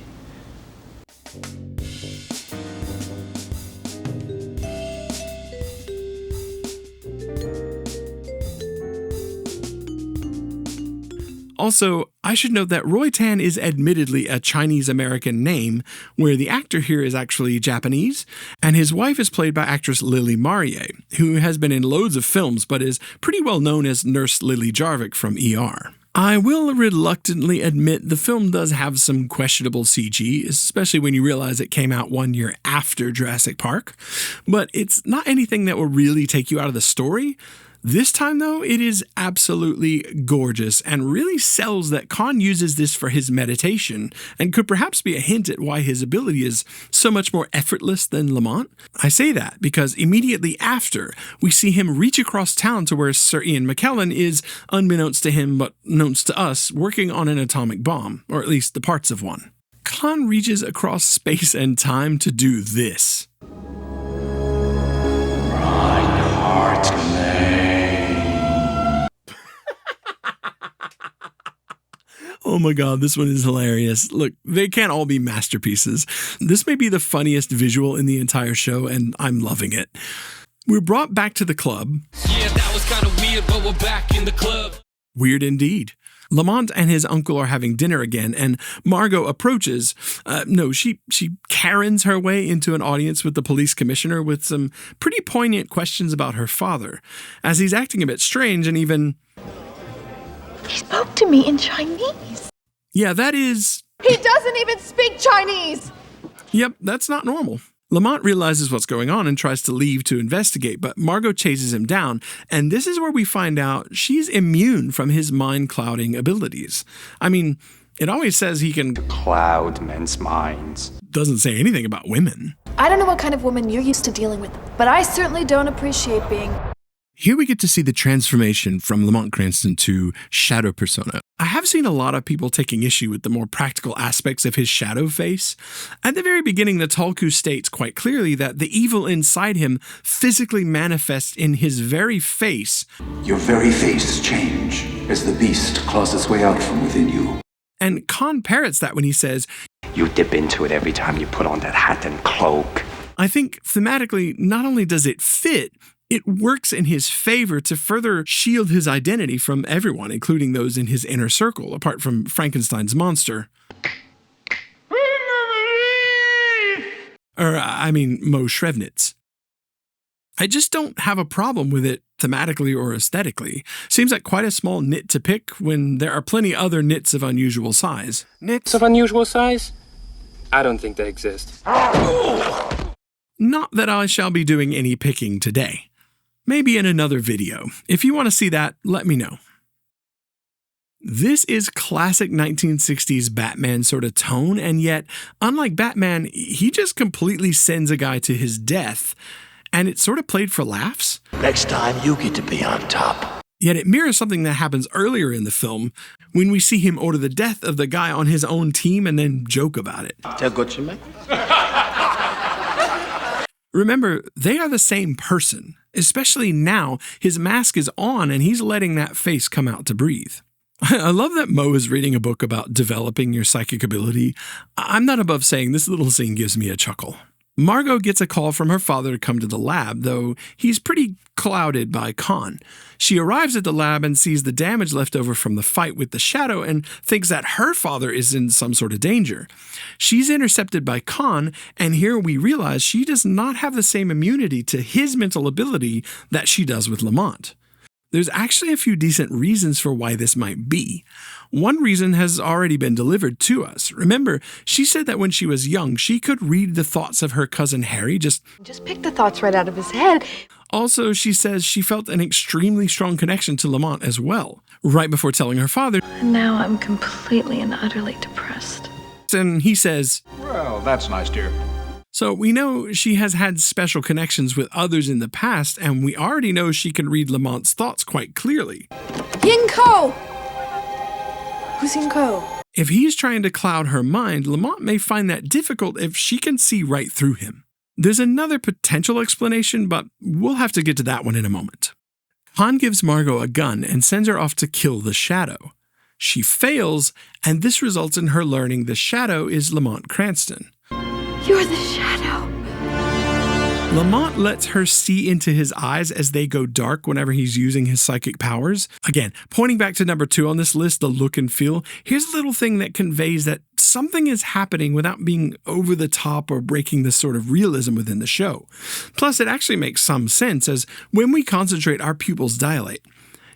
[SPEAKER 1] Also, I should note that Roy Tan is admittedly a Chinese-American name, where the actor here is actually Japanese, and his wife is played by actress Lily Marié, who has been in loads of films but is pretty well known as Nurse Lily Jarvik from ER. I will reluctantly admit the film does have some questionable CG, especially when you realize it came out 1 year after Jurassic Park, but it's not anything that will really take you out of the story. This time, though, it is absolutely gorgeous and really sells that Khan uses this for his meditation and could perhaps be a hint at why his ability is so much more effortless than Lamont. I say that because immediately after, we see him reach across town to where Sir Ian McKellen is, unbeknownst to him but knownst to us, working on an atomic bomb, or at least the parts of one. Khan reaches across space and time to do this. Oh my god, this one is hilarious. Look, they can't all be masterpieces. This may be the funniest visual in the entire show, and I'm loving it. We're brought back to the club.
[SPEAKER 14] Yeah, that was kind of weird, but we're back in the club.
[SPEAKER 1] Weird indeed. Lamont and his uncle are having dinner again, and Margot approaches. She Karens her way into an audience with the police commissioner with some pretty poignant questions about her father, as he's acting a bit strange and even...
[SPEAKER 15] He spoke to me in Chinese.
[SPEAKER 1] Yeah, that is...
[SPEAKER 15] He doesn't even speak Chinese!
[SPEAKER 1] Yep, that's not normal. Lamont realizes what's going on and tries to leave to investigate, but Margot chases him down, and this is where we find out she's immune from his mind-clouding abilities. I mean, it always says he can
[SPEAKER 13] cloud men's minds.
[SPEAKER 1] Doesn't say anything about women.
[SPEAKER 15] I don't know what kind of woman you're used to dealing with, but I certainly don't appreciate being...
[SPEAKER 1] Here we get to see the transformation from Lamont Cranston to shadow persona. I have seen a lot of people taking issue with the more practical aspects of his shadow face. At the very beginning, the Tulku states quite clearly that the evil inside him physically manifests in his very face.
[SPEAKER 8] Your very face change as the beast claws its way out from within you.
[SPEAKER 1] And Khan parrots that when he says,
[SPEAKER 13] You dip into it every time you put on that hat and cloak.
[SPEAKER 1] I think thematically, not only does it fit, it works in his favor to further shield his identity from everyone, including those in his inner circle, apart from Frankenstein's monster. Mo Shrevnitz. I just don't have a problem with it thematically or aesthetically. Seems like quite a small nit to pick when there are plenty other nits of unusual size.
[SPEAKER 13] Nits of unusual size? I don't think they exist.
[SPEAKER 1] Not that I shall be doing any picking today. Maybe in another video. If you want to see that, let me know. This is classic 1960s Batman sort of tone, and yet, unlike Batman, he just completely sends a guy to his death, and it's sort of played for laughs.
[SPEAKER 11] Next time, you get to be on top.
[SPEAKER 1] Yet it mirrors something that happens earlier in the film, when we see him order the death of the guy on his own team and then joke about it. Remember, they are the same person. Especially now, his mask is on and he's letting that face come out to breathe. I love that Mo is reading a book about developing your psychic ability. I'm not above saying this little scene gives me a chuckle. Margot gets a call from her father to come to the lab, though he's pretty clouded by Khan. She arrives at the lab and sees the damage left over from the fight with the Shadow and thinks that her father is in some sort of danger. She's intercepted by Khan, and here we realize she does not have the same immunity to his mental ability that she does with Lamont. There's actually a few decent reasons for why this might be. One reason has already been delivered to us. Remember, she said that when she was young, she could read the thoughts of her cousin Harry, just
[SPEAKER 15] pick the thoughts right out of his head.
[SPEAKER 1] Also, she says she felt an extremely strong connection to Lamont as well, right before telling her father.
[SPEAKER 15] Now I'm completely and utterly depressed.
[SPEAKER 1] And he says,
[SPEAKER 12] Well, that's nice, dear.
[SPEAKER 1] So we know she has had special connections with others in the past, and we already know she can read Lamont's thoughts quite clearly.
[SPEAKER 15] Yinko! Who's Yinko?
[SPEAKER 1] If he's trying to cloud her mind, Lamont may find that difficult if she can see right through him. There's another potential explanation, but we'll have to get to that one in a moment. Han gives Margot a gun and sends her off to kill the Shadow. She fails, and this results in her learning the Shadow is Lamont Cranston.
[SPEAKER 15] You're the Shadow.
[SPEAKER 1] Lamont lets her see into his eyes as they go dark whenever he's using his psychic powers. Again, pointing back to number 2 on this list, the look and feel, here's a little thing that conveys that something is happening without being over the top or breaking the sort of realism within the show. Plus, it actually makes some sense, as when we concentrate, our pupils dilate.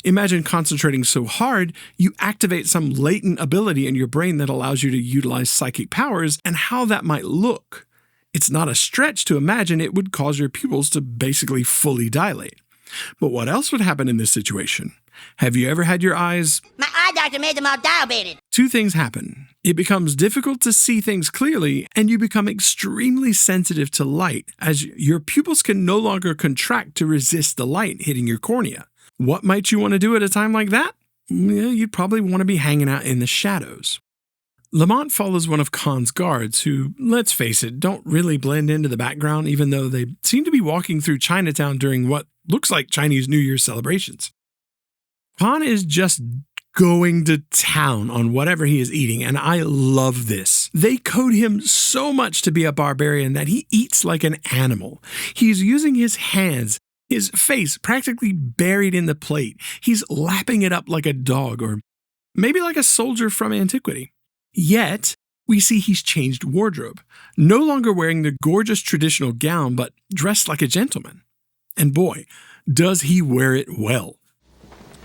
[SPEAKER 1] Imagine concentrating so hard, you activate some latent ability in your brain that allows you to utilize psychic powers, and how that might look. It's not a stretch to imagine it would cause your pupils to basically fully dilate. But what else would happen in this situation? Have you ever had your eyes...
[SPEAKER 16] My eye doctor made them all dilated.
[SPEAKER 1] Two things happen. It becomes difficult to see things clearly, and you become extremely sensitive to light, as your pupils can no longer contract to resist the light hitting your cornea. What might you want to do at a time like that? You'd probably want to be hanging out in the shadows. Lamont follows one of Khan's guards who, let's face it, don't really blend into the background, even though they seem to be walking through Chinatown during what looks like Chinese New Year celebrations. Khan is just going to town on whatever he is eating, and I love this. They code him so much to be a barbarian that he eats like an animal. He's using his hands, his face practically buried in the plate. He's lapping it up like a dog, or maybe like a soldier from antiquity. Yet, we see he's changed wardrobe, no longer wearing the gorgeous traditional gown, but dressed like a gentleman. And boy, does he wear it well.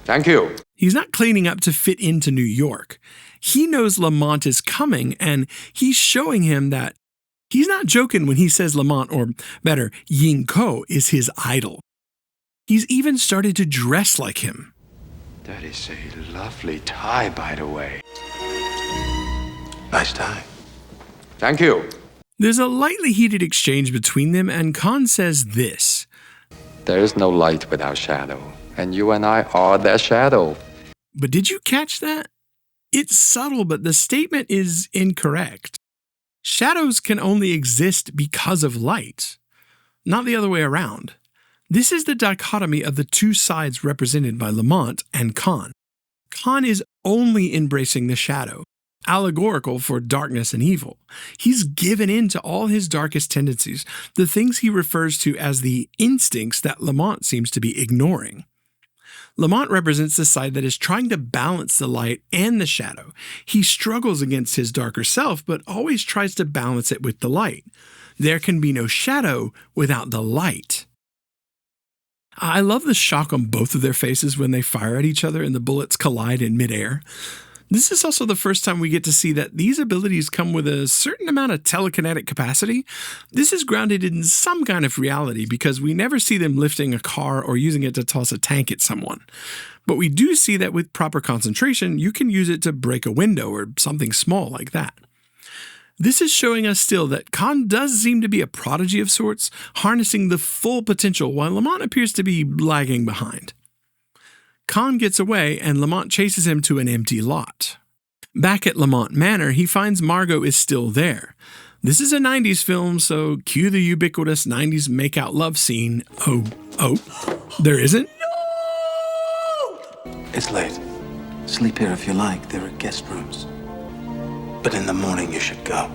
[SPEAKER 13] Thank you.
[SPEAKER 1] He's not cleaning up to fit into New York. He knows Lamont is coming, and he's showing him that he's not joking when he says Lamont, or better, Ying Ko, is his idol. He's even started to dress like him.
[SPEAKER 13] That is a lovely tie, by the way.
[SPEAKER 11] Nice tie.
[SPEAKER 13] Thank you.
[SPEAKER 1] There's a lightly heated exchange between them, and Khan says this.
[SPEAKER 13] There is no light without shadow, and you and I are that shadow.
[SPEAKER 1] But did you catch that? It's subtle, but the statement is incorrect. Shadows can only exist because of light, not the other way around. This is the dichotomy of the two sides represented by Lamont and Khan. Khan is only embracing the shadow, allegorical for darkness and evil. He's given in to all his darkest tendencies, the things he refers to as the instincts that Lamont seems to be ignoring. Lamont represents the side that is trying to balance the light and the shadow. He struggles against his darker self, but always tries to balance it with the light. There can be no shadow without the light. I love the shock on both of their faces when they fire at each other and the bullets collide in midair. This is also the first time we get to see that these abilities come with a certain amount of telekinetic capacity. This is grounded in some kind of reality because we never see them lifting a car or using it to toss a tank at someone. But we do see that with proper concentration, you can use it to break a window or something small like that. This is showing us still that Khan does seem to be a prodigy of sorts, harnessing the full potential while Lamont appears to be lagging behind. Khan gets away and Lamont chases him to an empty lot. Back at Lamont Manor, he finds Margot is still there. This is a 90s film, so cue the ubiquitous 90s make-out love scene. Oh, there isn't?
[SPEAKER 11] No! It's late. Sleep here if you like. There are guest rooms. But in the morning you should go.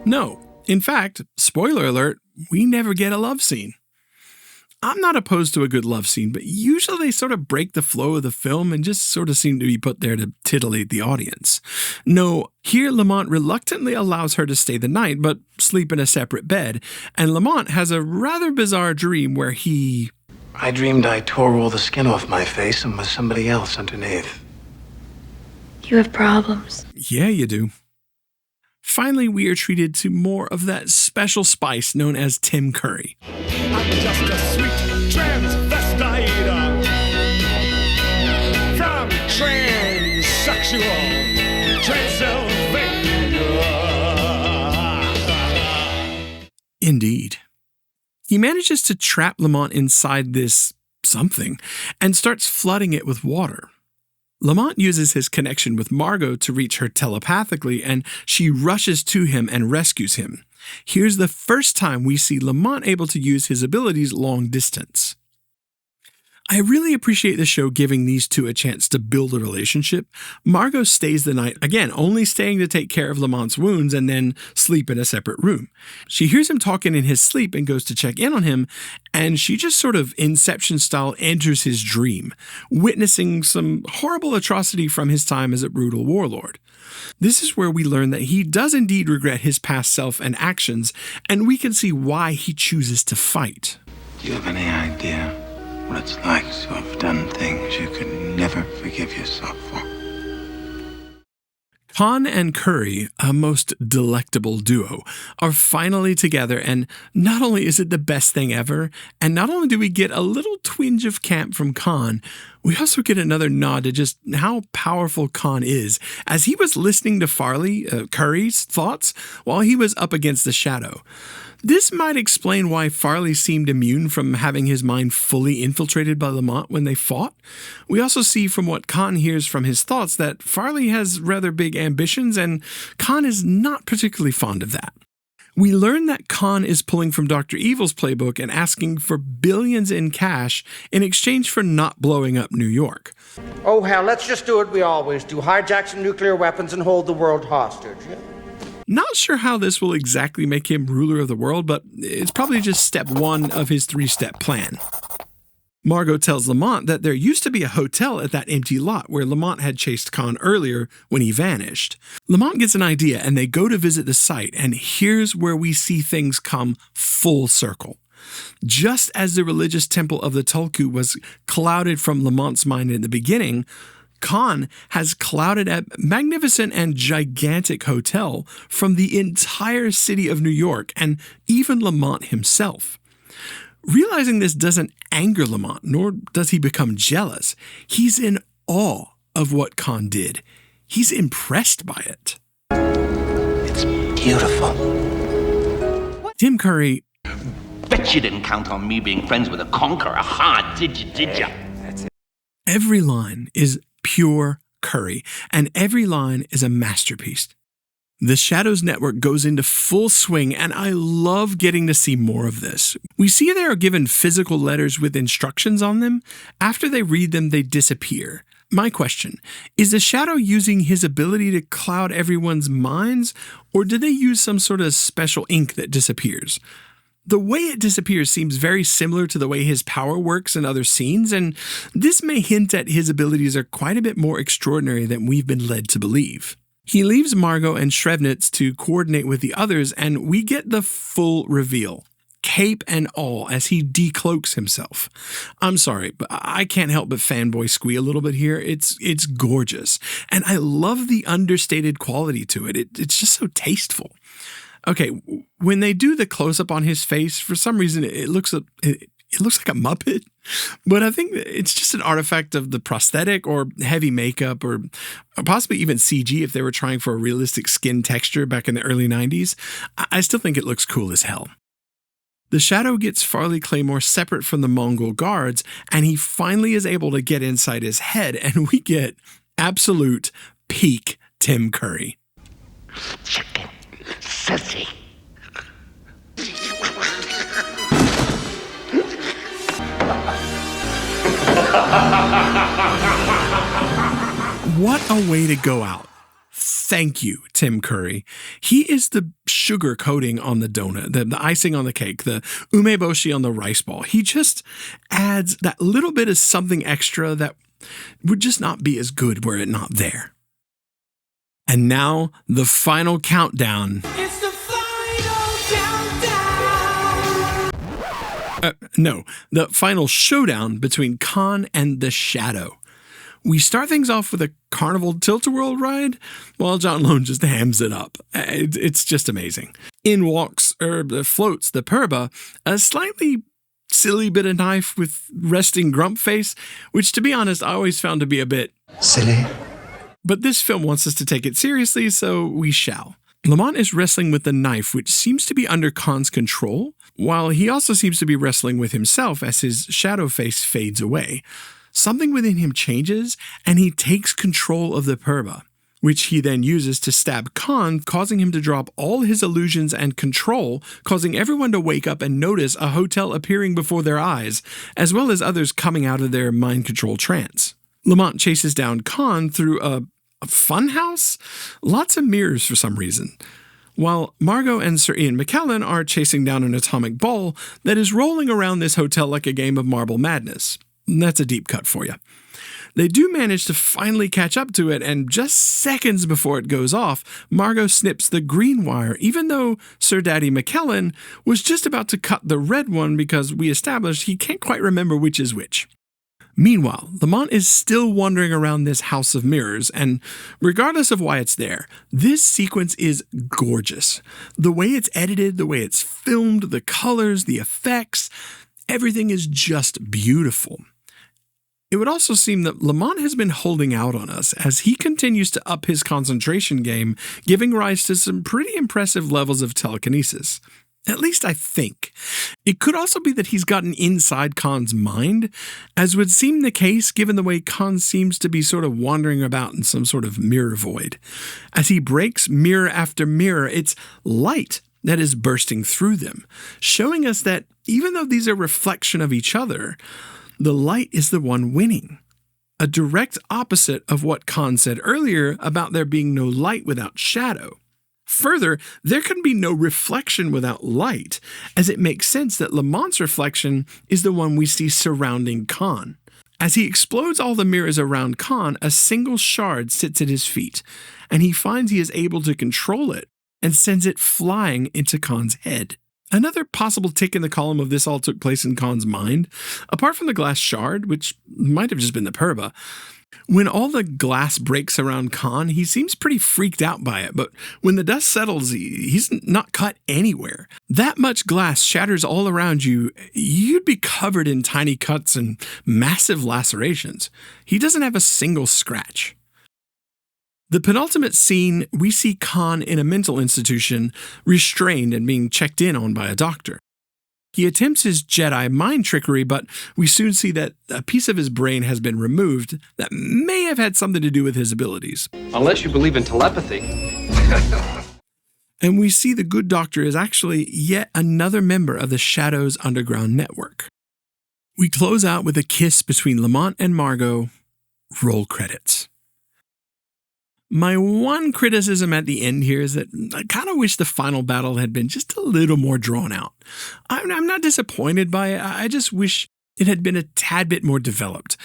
[SPEAKER 1] No. In fact, spoiler alert, we never get a love scene. I'm not opposed to a good love scene, but usually they sort of break the flow of the film and just sort of seem to be put there to titillate the audience. No, here Lamont reluctantly allows her to stay the night, but sleep in a separate bed, and Lamont has a rather bizarre dream where
[SPEAKER 11] I dreamed I tore all the skin off my face and was somebody else underneath.
[SPEAKER 15] You have problems.
[SPEAKER 1] Yeah, you do. Finally, we are treated to more of that special spice known as Tim Curry.
[SPEAKER 4] I'm just a sweet transvestite from transsexual Transylvania.
[SPEAKER 1] Indeed. He manages to trap Lamont inside this something and starts flooding it with water. Lamont uses his connection with Margot to reach her telepathically, and she rushes to him and rescues him. Here's the first time we see Lamont able to use his abilities long distance. I really appreciate the show giving these two a chance to build a relationship. Margot stays the night, again, only staying to take care of Lamont's wounds and then sleep in a separate room. She hears him talking in his sleep and goes to check in on him, and she just sort of Inception style enters his dream, witnessing some horrible atrocity from his time as a brutal warlord. This is where we learn that he does indeed regret his past self and actions, and we can see why he chooses to fight.
[SPEAKER 11] Do you have any idea what it's like to have done things you could never forgive yourself for?
[SPEAKER 1] Khan and Curry, a most delectable duo, are finally together, and not only is it the best thing ever, and not only do we get a little twinge of camp from Khan, we also get another nod to just how powerful Khan is, as he was listening to Curry's thoughts while he was up against the shadow. This might explain why Farley seemed immune from having his mind fully infiltrated by Lamont when they fought. We also see from what Khan hears from his thoughts that Farley has rather big ambitions, and Khan is not particularly fond of that. We learn that Khan is pulling from Dr. Evil's playbook and asking for billions in cash in exchange for not blowing up New York.
[SPEAKER 17] Oh, hell, let's just do what we always do. Hijack some nuclear weapons and hold the world hostage. Yeah?
[SPEAKER 1] Not sure how this will exactly make him ruler of the world, but it's probably just step one of his 3-step plan. Margot tells Lamont that there used to be a hotel at that empty lot where Lamont had chased Khan earlier when he vanished. Lamont gets an idea and they go to visit the site, and here's where we see things come full circle. Just as the religious temple of the Tulku was clouded from Lamont's mind in the beginning, Khan has clouded a magnificent and gigantic hotel from the entire city of New York and even Lamont himself. Realizing this doesn't anger Lamont, nor does he become jealous. He's in awe of what Khan did. He's impressed by it.
[SPEAKER 5] It's beautiful.
[SPEAKER 1] Tim Curry.
[SPEAKER 6] Bet you didn't count on me being friends with a conqueror, did you?
[SPEAKER 1] Every line is pure Curry, and every line is a masterpiece. The Shadows Network goes into full swing, and I love getting to see more of this. We see they are given physical letters with instructions on them. After they read them, they disappear. My question, is the Shadow using his ability to cloud everyone's minds, or did they use some sort of special ink that disappears? The way it disappears seems very similar to the way his power works in other scenes, and this may hint at his abilities are quite a bit more extraordinary than we've been led to believe. He leaves Margot and Shrevnitz to coordinate with the others, and we get the full reveal, cape and all, as he decloaks himself. I'm sorry, but I can't help but fanboy squeal a little bit here. It's gorgeous, and I love the understated quality to it. It's just so tasteful. Okay, when they do the close-up on his face, for some reason it looks like a Muppet, but I think it's just an artifact of the prosthetic or heavy makeup or possibly even CG if they were trying for a realistic skin texture back in the early 90s. I still think it looks cool as hell. The Shadow gets Farley Claymore separate from the Mongol guards, and he finally is able to get inside his head, and we get absolute peak Tim Curry.
[SPEAKER 5] Chicken. Sissy.
[SPEAKER 1] What a way to go out. Thank you, Tim Curry. He is the sugar coating on the donut, the icing on the cake, the umeboshi on the rice ball. He just adds that little bit of something extra that would just not be as good were it not there. And now, the final countdown.
[SPEAKER 2] It's the final countdown!
[SPEAKER 1] No, the final showdown between Khan and the Shadow. We start things off with a carnival tilt-a-whirl ride, while John Lone just hams it up. It's just amazing. In floats the Purba, a slightly silly bit of knife with resting grump face, which to be honest I always found to be a bit
[SPEAKER 11] silly.
[SPEAKER 1] But this film wants us to take it seriously, so we shall. Lamont is wrestling with the knife, which seems to be under Khan's control, while he also seems to be wrestling with himself as his shadow face fades away. Something within him changes, and he takes control of the Purba, which he then uses to stab Khan, causing him to drop all his illusions and control, causing everyone to wake up and notice a hotel appearing before their eyes, as well as others coming out of their mind control trance. Lamont chases down Khan through a funhouse? Lots of mirrors for some reason. While Margot and Sir Ian McKellen are chasing down an atomic ball that is rolling around this hotel like a game of Marble Madness. That's a deep cut for you. They do manage to finally catch up to it, and just seconds before it goes off, Margot snips the green wire, even though Sir Daddy McKellen was just about to cut the red one because we established he can't quite remember which is which. Meanwhile, Lamont is still wandering around this house of mirrors, and regardless of why it's there, this sequence is gorgeous. The way it's edited, the way it's filmed, the colors, the effects, everything is just beautiful. It would also seem that Lamont has been holding out on us as he continues to up his concentration game, giving rise to some pretty impressive levels of telekinesis. At least I think. It could also be that he's gotten inside Khan's mind, as would seem the case given the way Khan seems to be sort of wandering about in some sort of mirror void. As he breaks mirror after mirror, it's light that is bursting through them, showing us that even though these are a reflection of each other, the light is the one winning. A direct opposite of what Khan said earlier about there being no light without shadow. Further, there can be no reflection without light, as it makes sense that Lamont's reflection is the one we see surrounding Khan. As he explodes all the mirrors around Khan, a single shard sits at his feet, and he finds he is able to control it and sends it flying into Khan's head. Another possible tick in the column of this all took place in Khan's mind, apart from the glass shard, which might have just been the Purba. When all the glass breaks around Khan, he seems pretty freaked out by it, but when the dust settles, he's not cut anywhere. That much glass shatters all around you, you'd be covered in tiny cuts and massive lacerations. He doesn't have a single scratch. The penultimate scene, we see Khan in a mental institution, restrained and being checked in on by a doctor. He attempts his Jedi mind trickery, but we soon see that a piece of his brain has been removed that may have had something to do with his abilities.
[SPEAKER 13] Unless you believe in telepathy.
[SPEAKER 1] And we see the good doctor is actually yet another member of the Shadow's underground network. We close out with a kiss between Lamont and Margot. Roll credits. My one criticism at the end here is that I kind of wish the final battle had been just a little more drawn out. I'm not disappointed by it. I just wish it had been a tad bit more developed.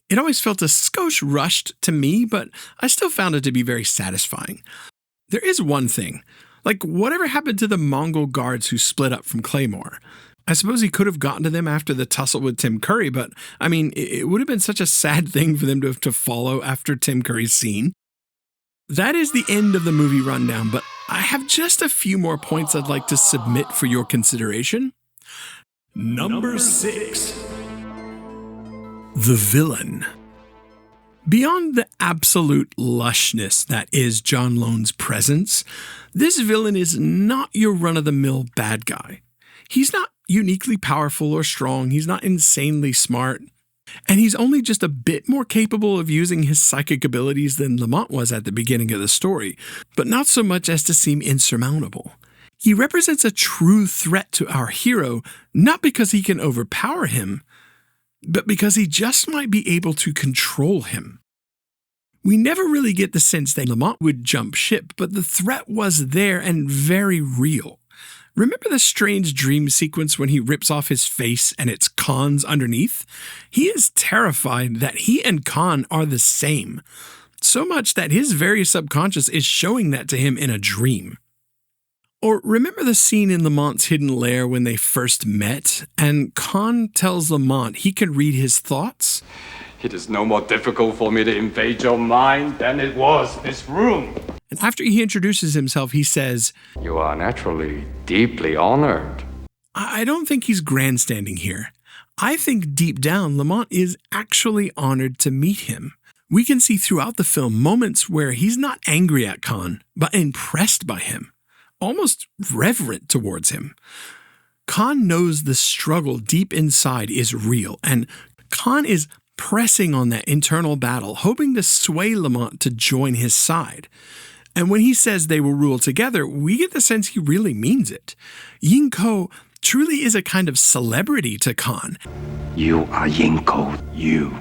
[SPEAKER 1] It always felt a skosh rushed to me, but I still found it to be very satisfying. There is one thing. Like, whatever happened to the Mongol guards who split up from Claymore? I suppose he could have gotten to them after the tussle with Tim Curry, but, I mean, it would have been such a sad thing for them to follow after Tim Curry's scene. That is the end of the movie rundown, but I have just a few more points I'd like to submit for your consideration. Number 6. The villain. Beyond the absolute lushness that is John Lone's presence, this villain is not your run-of-the-mill bad guy. He's not uniquely powerful or strong, he's not insanely smart, and he's only just a bit more capable of using his psychic abilities than Lamont was at the beginning of the story, but not so much as to seem insurmountable. He represents a true threat to our hero, not because he can overpower him, but because he just might be able to control him. We never really get the sense that Lamont would jump ship, but the threat was there and very real. Remember the strange dream sequence when he rips off his face and it's Khan's underneath? He is terrified that he and Khan are the same, so much that his very subconscious is showing that to him in a dream. Or remember the scene in Lamont's hidden lair when they first met, and Khan tells Lamont he can read his thoughts?
[SPEAKER 13] It is no more difficult for me to invade your mind than it was this room.
[SPEAKER 1] And after he introduces himself, he says,
[SPEAKER 13] You are naturally deeply honored.
[SPEAKER 1] I don't think he's grandstanding here. I think deep down, Lamont is actually honored to meet him. We can see throughout the film moments where he's not angry at Khan, but impressed by him, almost reverent towards him. Khan knows the struggle deep inside is real, and Khan is pressing on that internal battle, hoping to sway Lamont to join his side. And when he says they will rule together, we get the sense he really means it. Yinko truly is a kind of celebrity to Khan.
[SPEAKER 5] You are Yinko, you.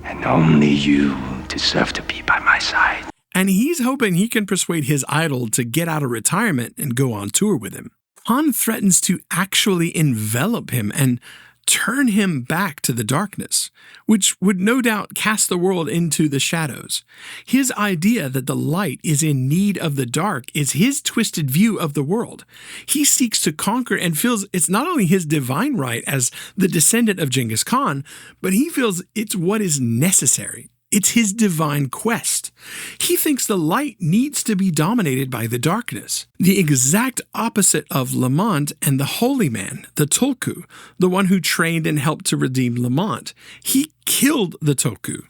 [SPEAKER 5] And only you deserve to be by my side.
[SPEAKER 1] And he's hoping he can persuade his idol to get out of retirement and go on tour with him. Khan threatens to actually envelop him and turn him back to the darkness, which would no doubt cast the world into the shadows. His idea that the light is in need of the dark is his twisted view of the world. He seeks to conquer and feels it's not only his divine right as the descendant of Genghis Khan, but he feels it's what is necessary. It's his divine quest. He thinks the light needs to be dominated by the darkness, the exact opposite of Lamont and the holy man, the Tulku, the one who trained and helped to redeem Lamont. He killed the Tulku.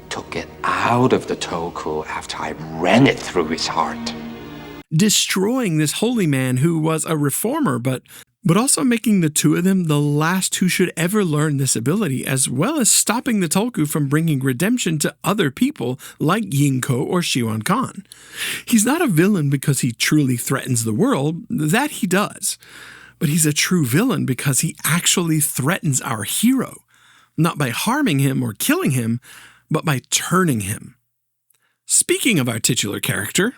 [SPEAKER 5] Took it out of the Tulku after I ran it through his heart.
[SPEAKER 1] Destroying this holy man who was a reformer, but also making the two of them the last who should ever learn this ability, as well as stopping the Tulku from bringing redemption to other people like Yinko or Shiwan Khan. He's not a villain because he truly threatens the world, that he does. But he's a true villain because he actually threatens our hero, not by harming him or killing him, but by turning him. Speaking of our titular character,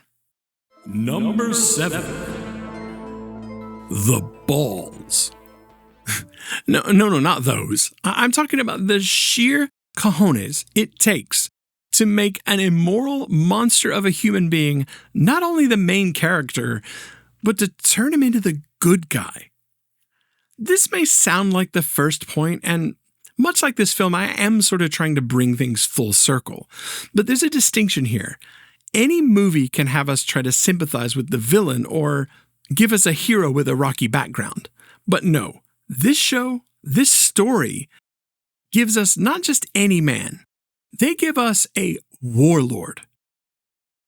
[SPEAKER 1] Number 7. The balls. No, not those. I'm talking about the sheer cojones it takes to make an immoral monster of a human being not only the main character, but to turn him into the good guy. This may sound like the first point, and much like this film, I am sort of trying to bring things full circle. But there's a distinction here. Any movie can have us try to sympathize with the villain or give us a hero with a rocky background. But no, this show, this story, gives us not just any man. They give us a warlord.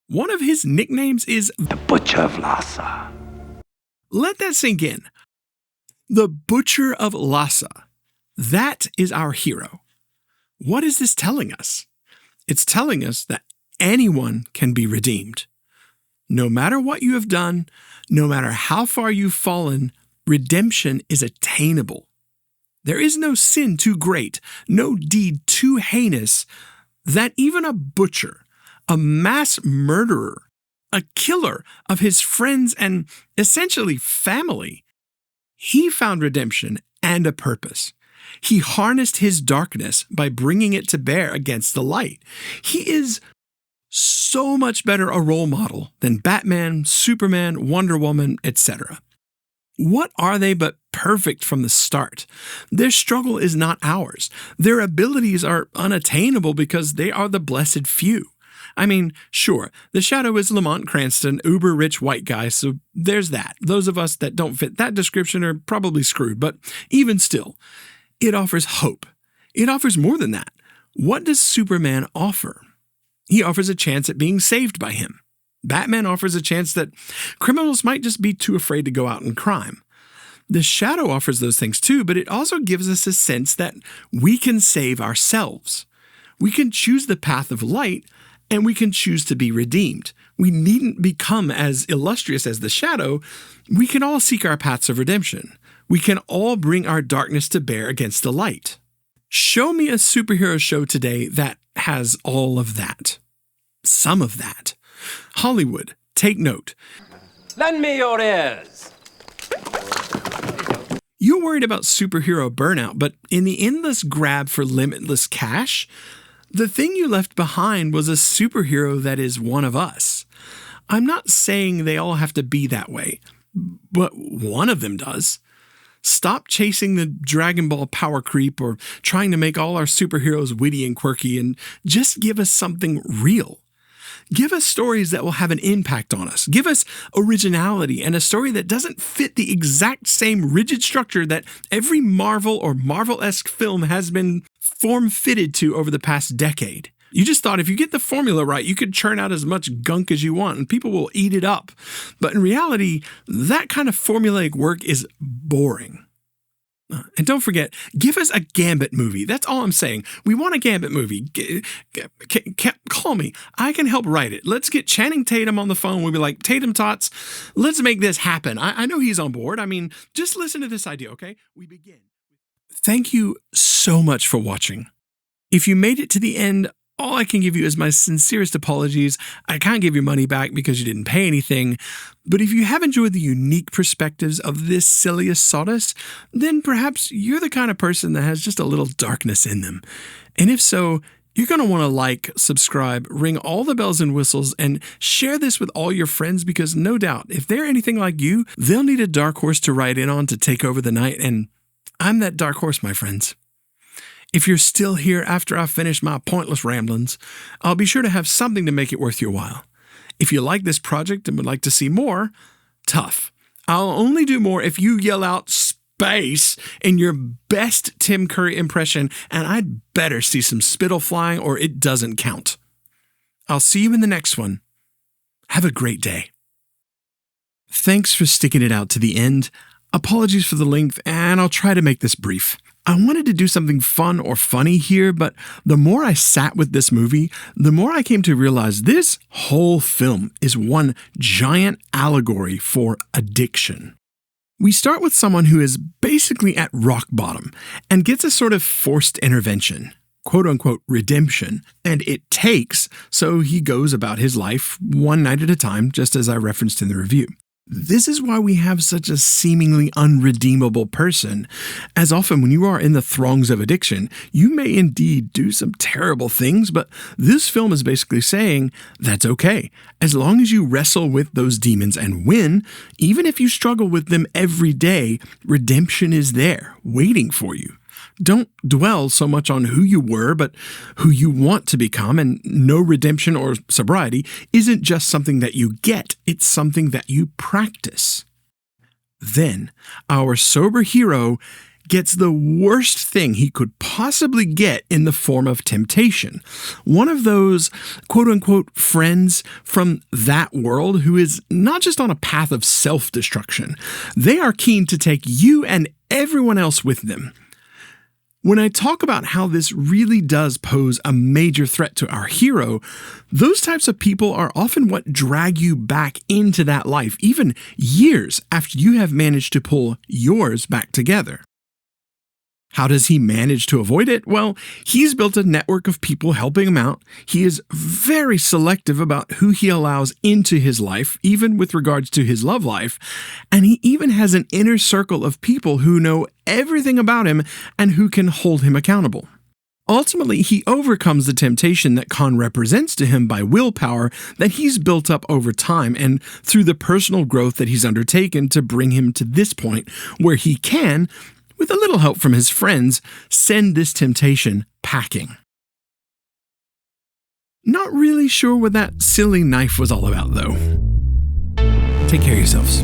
[SPEAKER 1] One of his nicknames is
[SPEAKER 5] the Butcher of Lhasa.
[SPEAKER 1] Let that sink in. The Butcher of Lhasa. That is our hero. What is this telling us? It's telling us that anyone can be redeemed. No matter what you have done, no matter how far you've fallen, redemption is attainable. There is no sin too great, no deed too heinous, that even a butcher, a mass murderer, a killer of his friends and essentially family, he found redemption and a purpose. He harnessed his darkness by bringing it to bear against the light. He is so much better a role model than Batman, Superman, Wonder Woman, etc. What are they but perfect from the start? Their struggle is not ours. Their abilities are unattainable because they are the blessed few. I mean, sure, the Shadow is Lamont Cranston, uber-rich white guy, so there's that. Those of us that don't fit that description are probably screwed, but even still, it offers hope. It offers more than that. What does Superman offer? He offers a chance at being saved by him. Batman offers a chance that criminals might just be too afraid to go out and crime. The Shadow offers those things too, but it also gives us a sense that we can save ourselves. We can choose the path of light, and we can choose to be redeemed. We needn't become as illustrious as the Shadow. We can all seek our paths of redemption. We can all bring our darkness to bear against the light. Show me a superhero show today that has all of that. Some of that. Hollywood, take note.
[SPEAKER 13] Lend me your ears.
[SPEAKER 1] You're worried about superhero burnout, but in the endless grab for limitless cash, the thing you left behind was a superhero that is one of us. I'm not saying they all have to be that way, but one of them does. Stop chasing the Dragon Ball power creep or trying to make all our superheroes witty and quirky and just give us something real. Give us stories that will have an impact on us. Give us originality and a story that doesn't fit the exact same rigid structure that every Marvel or Marvel-esque film has been form-fitted to over the past decade. You just thought if you get the formula right, you could churn out as much gunk as you want and people will eat it up. But in reality, that kind of formulaic work is boring. And don't forget, give us a Gambit movie. That's all I'm saying. We want a Gambit movie. Call me. I can help write it. Let's get Channing Tatum on the phone. We'll be like, Tatum Tots, let's make this happen. I know he's on board. I mean, just listen to this idea, okay? We begin. Thank you so much for watching. If you made it to the end, all I can give you is my sincerest apologies. I can't give your money back because you didn't pay anything. But if you have enjoyed the unique perspectives of this Sillious Soddus, then perhaps you're the kind of person that has just a little darkness in them. And if so, you're going to want to like, subscribe, ring all the bells and whistles, and share this with all your friends because no doubt, if they're anything like you, they'll need a dark horse to ride in on to take over the night, and I'm that dark horse, my friends. If you're still here after I've finished my pointless ramblings, I'll be sure to have something to make it worth your while. If you like this project and would like to see more, tough. I'll only do more if you yell out space in your best Tim Curry impression, and I'd better see some spittle flying or it doesn't count. I'll see you in the next one. Have a great day. Thanks for sticking it out to the end. Apologies for the length, and I'll try to make this brief. I wanted to do something fun or funny here, but the more I sat with this movie, the more I came to realize this whole film is one giant allegory for addiction. We start with someone who is basically at rock bottom and gets a sort of forced intervention, quote-unquote redemption, and it takes, so he goes about his life one night at a time, just as I referenced in the review. This is why we have such a seemingly unredeemable person, as often when you are in the throngs of addiction, you may indeed do some terrible things, but this film is basically saying that's okay. As long as you wrestle with those demons and win, even if you struggle with them every day, redemption is there, waiting for you. Don't dwell so much on who you were, but who you want to become, and no redemption or sobriety isn't just something that you get, it's something that you practice. Then, our sober hero gets the worst thing he could possibly get in the form of temptation. One of those quote-unquote friends from that world who is not just on a path of self-destruction, they are keen to take you and everyone else with them. When I talk about how this really does pose a major threat to our hero, those types of people are often what drag you back into that life, even years after you have managed to pull yours back together. How does he manage to avoid it? Well, he's built a network of people helping him out. He is very selective about who he allows into his life, even with regards to his love life. And he even has an inner circle of people who know everything about him and who can hold him accountable. Ultimately, he overcomes the temptation that Khan represents to him by willpower that he's built up over time and through the personal growth that he's undertaken to bring him to this point where he can, with a little help from his friends, send this temptation packing. Not really sure what that silly knife was all about, though. Take care of yourselves.